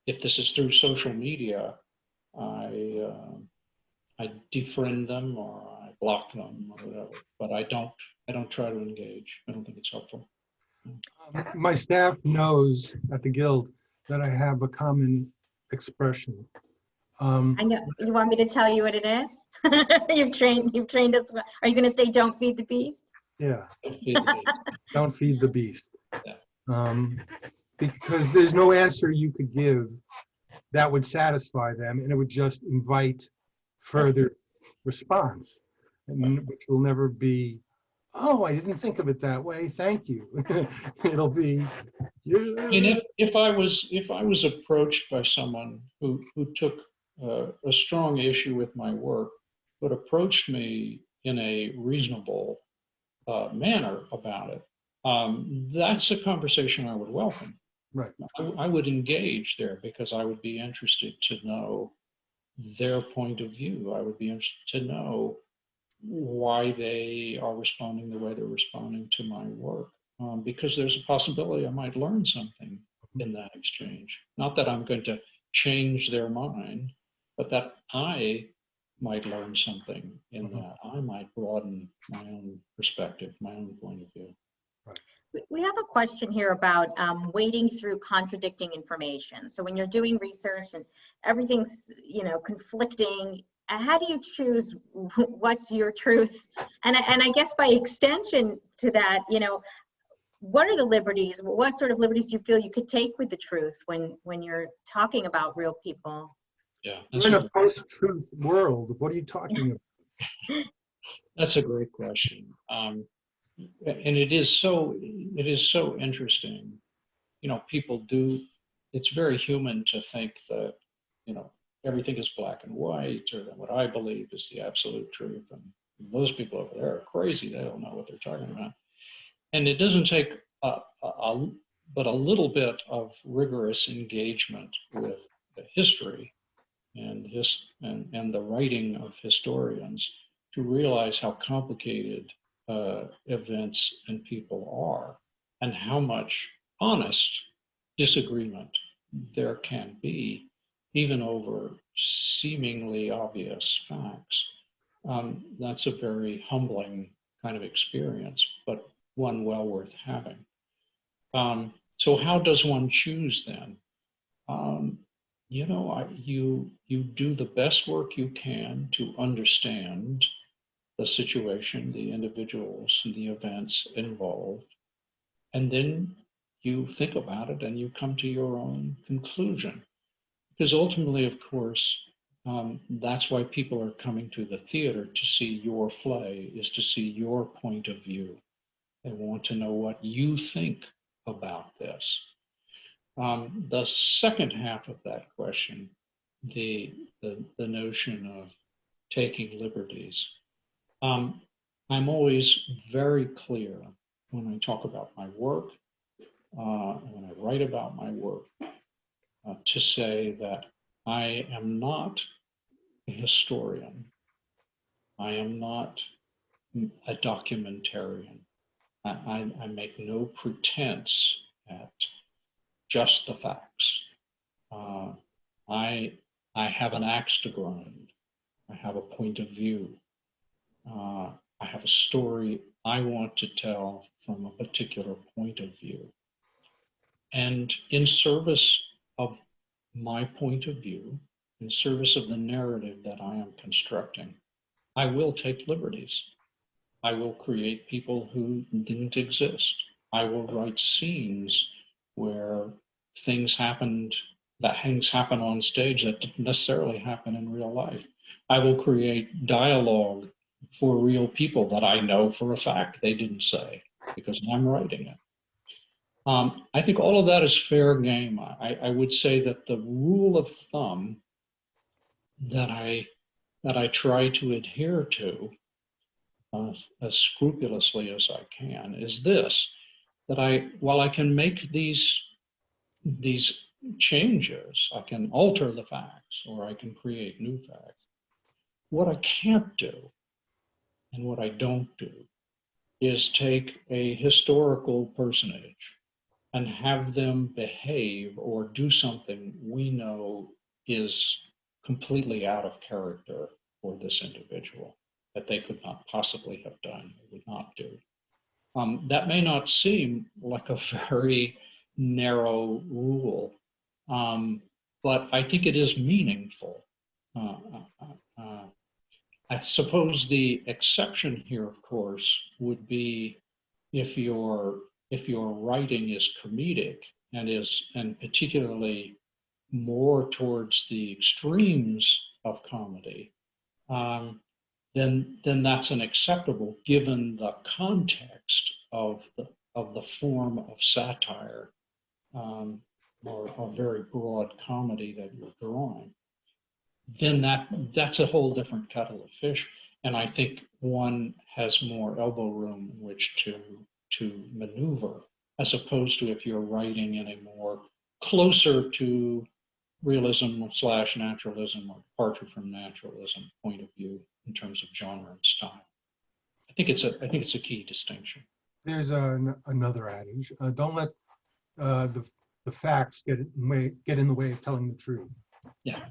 if this is through social media, I defriend them or I block them or whatever. But I don't try to engage. I don't think it's helpful. My staff knows at the Guild that I have a common expression. I know. You want me to tell you what it is? You've trained us well. Are you going to say don't feed the beast? Yeah. Don't feed the beast. Don't feed the beast. Yeah. Because there's no answer you could give that would satisfy them, and it would just invite further response, and which will never be, oh, I didn't think of it that way, thank you. It'll be, yeah. I mean, if I was approached by someone who took a strong issue with my work, but approached me in a reasonable manner about it, That's a conversation I would welcome. Right. I would engage there because I would be interested to know their point of view. I would be interested to know why they are responding the way they're responding to my work, because there's a possibility I might learn something in that exchange. Not that I'm going to change their mind, but that I might learn something in that. I might broaden my own perspective, my own point of view. We have a question here about wading through contradicting information. So when you're doing research and everything's, conflicting, how do you choose what's your truth? And I guess by extension to that, what are the liberties? What sort of liberties do you feel you could take with the truth when you're talking about real people? Yeah, We're in a post-truth world. What are you talking about? that's a great question. And it is so interesting. People it's very human to think that, everything is black and white, or that what I believe is the absolute truth. And those people over there are crazy. They don't know what they're talking about. And it doesn't take but a little bit of rigorous engagement with the history and the writing of historians to realize how complicated events and people are, and how much honest disagreement there can be, even over seemingly obvious facts. That's a very humbling kind of experience, but one well worth having. So how does one choose then? You do the best work you can to understand the situation, the individuals, and the events involved. And then you think about it and you come to your own conclusion. Because ultimately, of course, that's why people are coming to the theater to see your play, is to see your point of view. They want to know what you think about this. The second half of that question, the notion of taking liberties. I'm always very clear when I talk about my work, when I write about my work, to say that I am not a historian. I am not a documentarian. I make no pretense at just the facts. I have an axe to grind. I have a point of view. I have a story I want to tell from a particular point of view. And in service of my point of view, in service of the narrative that I am constructing, I will take liberties. I will create people who didn't exist. I will write scenes where things happen on stage that didn't necessarily happen in real life. I will create dialogue for real people that I know for a fact they didn't say because I'm writing it. I think all of that is fair game. I would say that the rule of thumb that I try to adhere to as scrupulously as I can is this: that while I can make these changes, I can alter the facts or I can create new facts. What I can't do and what I don't do is take a historical personage and have them behave or do something we know is completely out of character for this individual, that they could not possibly have done, would not do. That may not seem like a very narrow rule, but I think it is meaningful. I suppose the exception here, of course, would be if your writing is comedic and particularly more towards the extremes of comedy, then that's unacceptable given the context of the form of satire, or a very broad comedy that you're drawing. Then that's a whole different kettle of fish, and I think one has more elbow room in which to to maneuver, as opposed to if you're writing in a more closer to realism / naturalism or departure from naturalism point of view in terms of genre and style. I think it's a key distinction. There's another adage: don't let the facts get in the way of telling the truth. Yeah.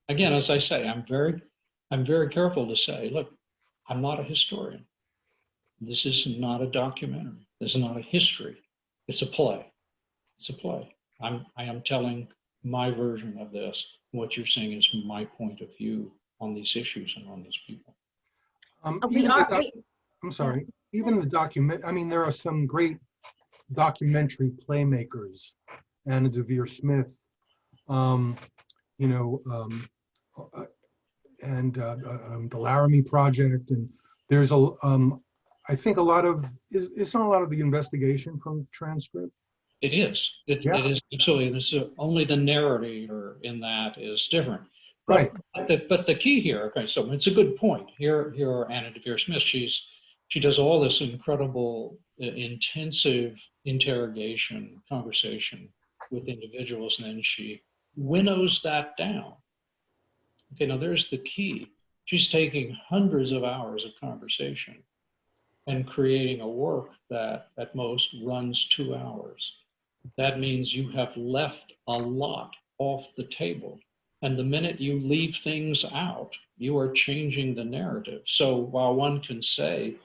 Again, as I say, I'm very careful to say, look, I'm not a historian. This is not a documentary. This is not a history. It's a play. It's a play. I am telling my version of this. What you're saying is my point of view on these issues and on these people. I'm sorry. Even the document. I mean, there are some great documentary playmakers. Anna Devere Smith, and the Laramie Project, and there's I think a lot of isn't a lot of the investigation from transcript. It is. It is absolutely. This is only the narrator in that is different. Right. But the key here. Okay, so it's a good point. Here, Anna Devere Smith. She does all this incredible, intensive interrogation, conversation with individuals, and then she winnows that down. Okay, now there's the key. She's taking hundreds of hours of conversation and creating a work that at most runs 2 hours. That means you have left a lot off the table. And the minute you leave things out, you are changing the narrative. So while one can say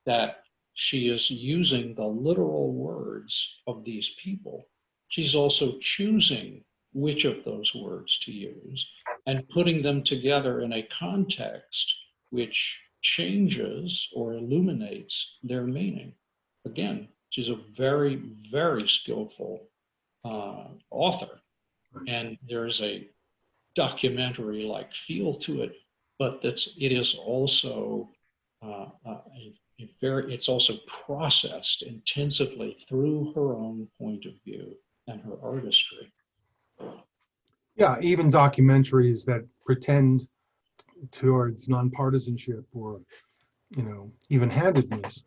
that she is using the literal words of these people, she's also choosing which of those words to use and putting them together in a context which changes or illuminates their meaning. Again, she's a very, very skillful author, and there's a documentary-like feel to it, but it is also it's also processed intensively through her own point of view and her artistry. Yeah, even documentaries that pretend towards nonpartisanship or, even-handedness.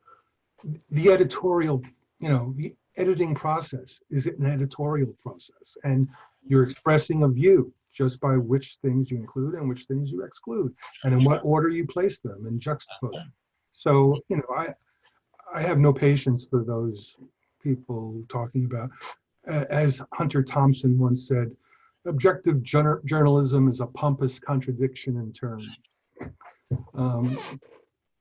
The editorial, the editing process is an editorial process, and you're expressing a view just by which things you include and which things you exclude, and in what order you place them and juxtapose them. So, I have no patience for those people talking about, as Hunter Thompson once said, objective journalism is a pompous contradiction in terms.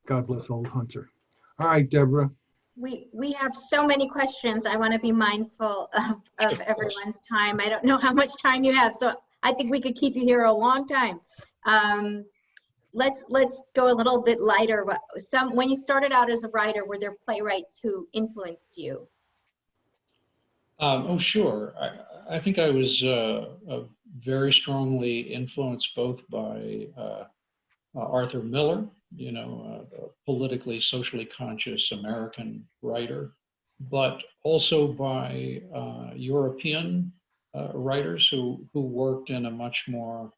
God bless old Hunter. All right, Deborah. We have so many questions. I want to be mindful of everyone's time. I don't know how much time you have, so I think we could keep you here a long time. Let's go a little bit lighter. When you started out as a writer, were there playwrights who influenced you? Oh, sure. I think I was very strongly influenced both by Arthur Miller, a politically, socially conscious American writer, but also by European writers who worked in a much more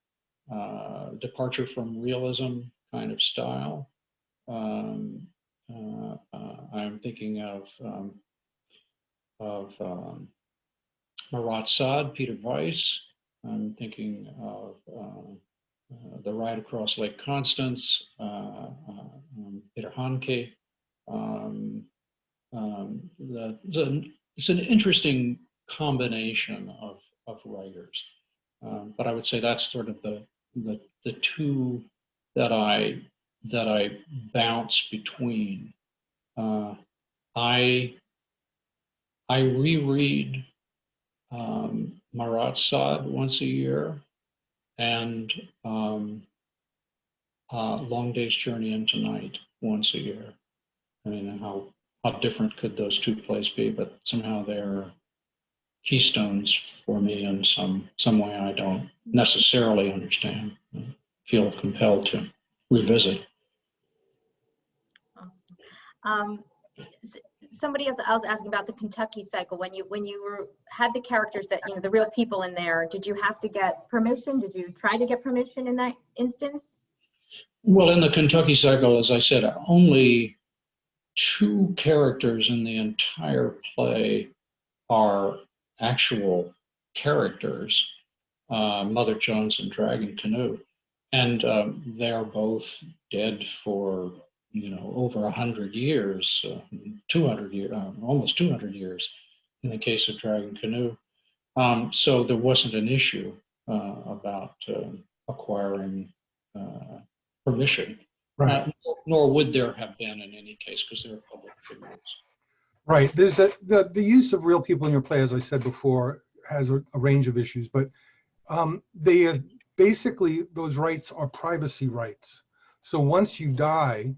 departure from realism kind of style. I'm thinking of Marat Sade, Peter Weiss. I'm thinking of The Ride Across Lake Constance, Peter Handke. It's an interesting combination of writers, but I would say that's sort of the two that I bounce between. I reread Marat Sade once a year, and Long Day's Journey into Night once a year. I mean, how different could those two plays be? But somehow they're keystones for me in some way I don't necessarily understand. I feel compelled to revisit. Somebody else I was asking about the Kentucky cycle. When you had the characters that the real people in there, did you have to get permission? Did you try to get permission in that instance? Well, in the Kentucky cycle, as I said, only two characters in the entire play are actual characters, Mother Jones and Dragon Canoe, and they're both dead for over 100 years, 200 years, almost 200 years in the case of Dragon Canoe. So there wasn't an issue about acquiring permission, Right. nor would there have been in any case because they're public figures. Right. There's the use of real people in your play, as I said before, has a range of issues, but they basically, those rights are privacy rights. So once you die,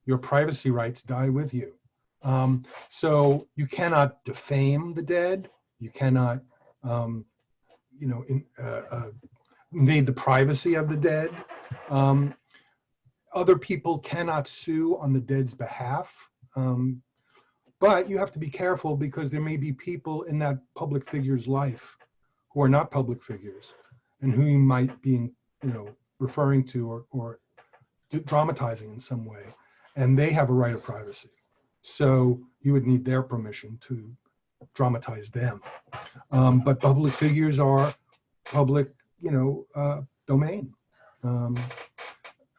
your privacy rights die with you. So you cannot defame the dead. You cannot, invade the privacy of the dead. Other people cannot sue on the dead's behalf. But you have to be careful because there may be people in that public figure's life who are not public figures and who you might be, referring to or dramatizing in some way, and they have a right of privacy. So you would need their permission to dramatize them. But public figures are public, domain.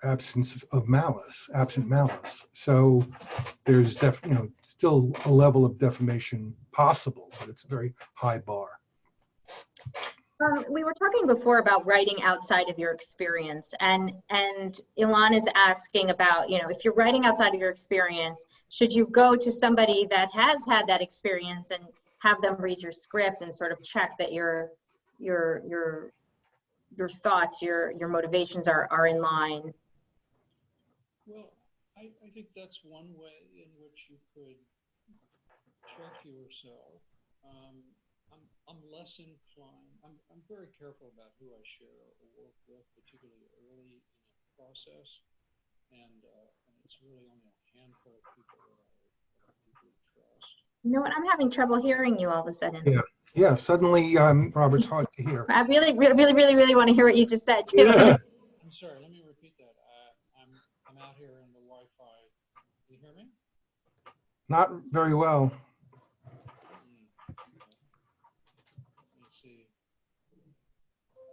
Absent malice. So there's still a level of defamation possible, but it's a very high bar. We were talking before about writing outside of your experience, and Ilan is asking about, if you're writing outside of your experience, should you go to somebody that has had that experience and have them read your script and sort of check that your thoughts, your motivations are in line? Well, I think that's one way in which you could check yourself. I'm less inclined. I'm very careful about who I share or work with, particularly early in the process, and it's really only a handful of people that I deeply trust. You know what? I'm having trouble hearing you all of a sudden. Yeah. Suddenly, Robert's hard to hear. I really want to hear what you just said too. Yeah. I'm sorry. Let me repeat that. I'm out here in the Wi-Fi. Can you hear me? Not very well.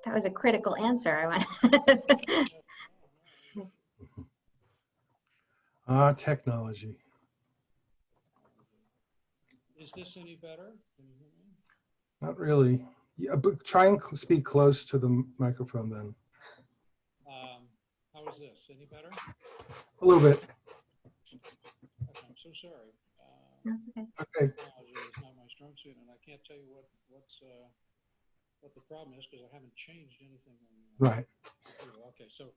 That was a critical answer. Technology. Is this any better? Can you hear me? Not really. Yeah, but try and speak close to the microphone then. How is this? Any better? A little bit. Okay, I'm so sorry. That's okay. Okay. Technology is not my strong suit, and I can't tell you what the problem is because I haven't changed anything. Right. Okay, so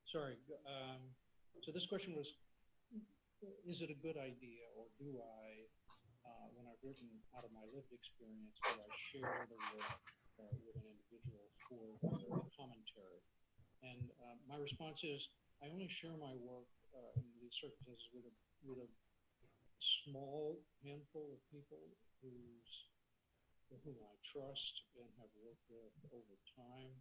sorry. So this question was, is it a good idea, or do I, when I've written out of my lived experience, do I share the work with an individual for the commentary? And my response is, I only share my work in these circumstances with a small handful of people whom I trust and have worked with over time.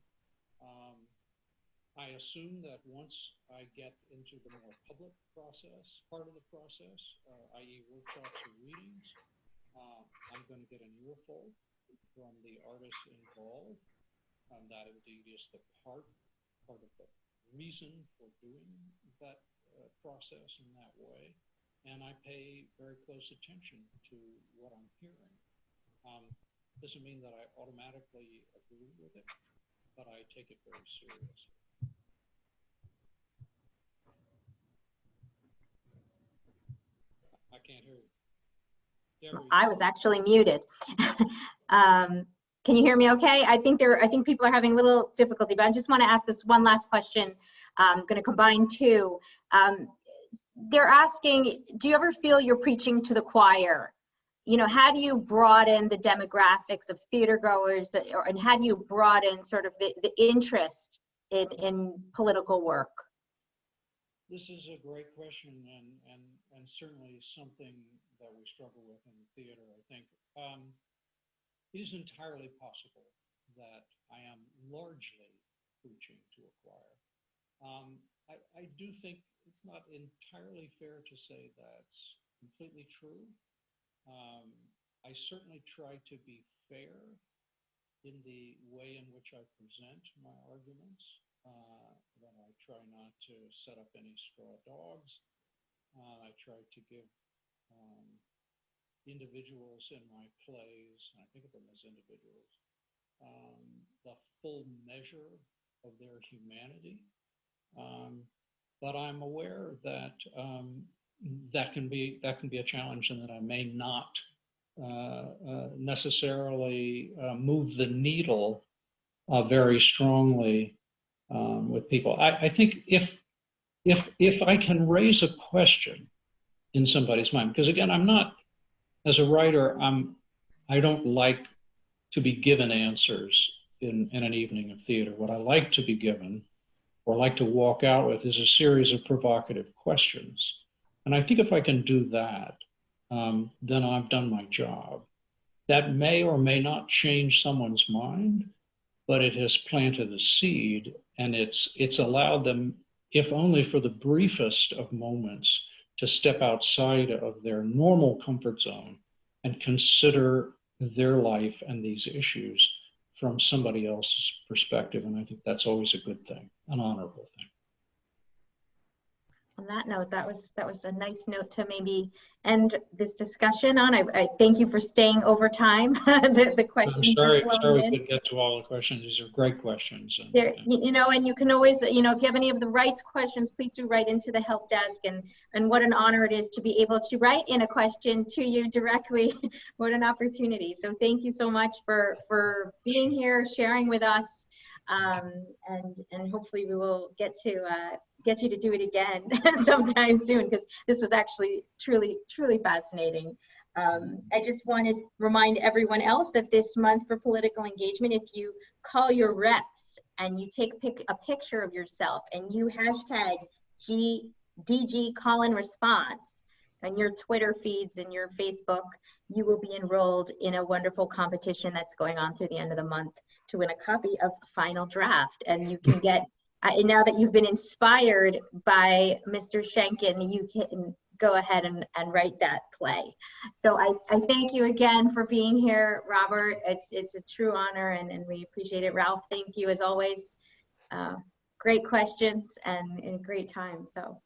I assume that once I get into the more public process, part of the process, i.e. workshops or readings, I'm going to get an earful from the artists involved. That indeed is the part of the reason for doing that process in that way. And I pay very close attention to what I'm hearing. Doesn't mean that I automatically agree with it, but I take it very seriously. I can't hear you. Deborah, I was actually muted. Can you hear me okay? I think people are having a little difficulty, but I just want to ask this one last question. I'm going to combine two. They're asking, do you ever feel you're preaching to the choir? How do you broaden the demographics of theater goers, and how do you broaden sort of the interest in political work? This is a great question, and certainly something that we struggle with in theater, I think. It is entirely possible that I am largely preaching to a choir. I do think it's not entirely fair to say that completely true. I certainly try to be fair in the way in which I present my arguments, that I try not to set up any straw dogs. I try to give individuals in my plays, and I think of them as individuals, the full measure of their humanity. But I'm aware that that can be a challenge, and that I may not necessarily move the needle very strongly with people. I think if I can raise a question in somebody's mind, because again, I'm not, as a writer, I don't like to be given answers in an evening of theater. What I like to be given, or like to walk out with, is a series of provocative questions. And I think if I can do that, then I've done my job. That may or may not change someone's mind, but it has planted a seed, and it's allowed them, if only for the briefest of moments, to step outside of their normal comfort zone and consider their life and these issues from somebody else's perspective. And I think that's always a good thing, an honorable thing. On that note, that was a nice note to maybe end this discussion on. I thank you for staying over time. the questions. I'm sorry we couldn't get to all the questions. These are great questions. And you can always, if you have any of the rights questions, please do write into the help desk. And what an honor it is to be able to write in a question to you directly. What an opportunity. So thank you so much for being here, sharing with us. And hopefully we will get you to do it again sometime soon, because this was actually truly fascinating. I just want to remind everyone else that this month for political engagement, if you call your reps and you take a picture of yourself and you hashtag DG call and response on your Twitter feeds and your Facebook, you will be enrolled in a wonderful competition that's going on through the end of the month to win a copy of Final Draft. And you can get, now that you've been inspired by Mr. Schenkkan, you can go ahead and write that play. So I thank you again for being here, Robert. It's a true honor, and we appreciate it. Ralph, thank you as always. Great questions and great time. So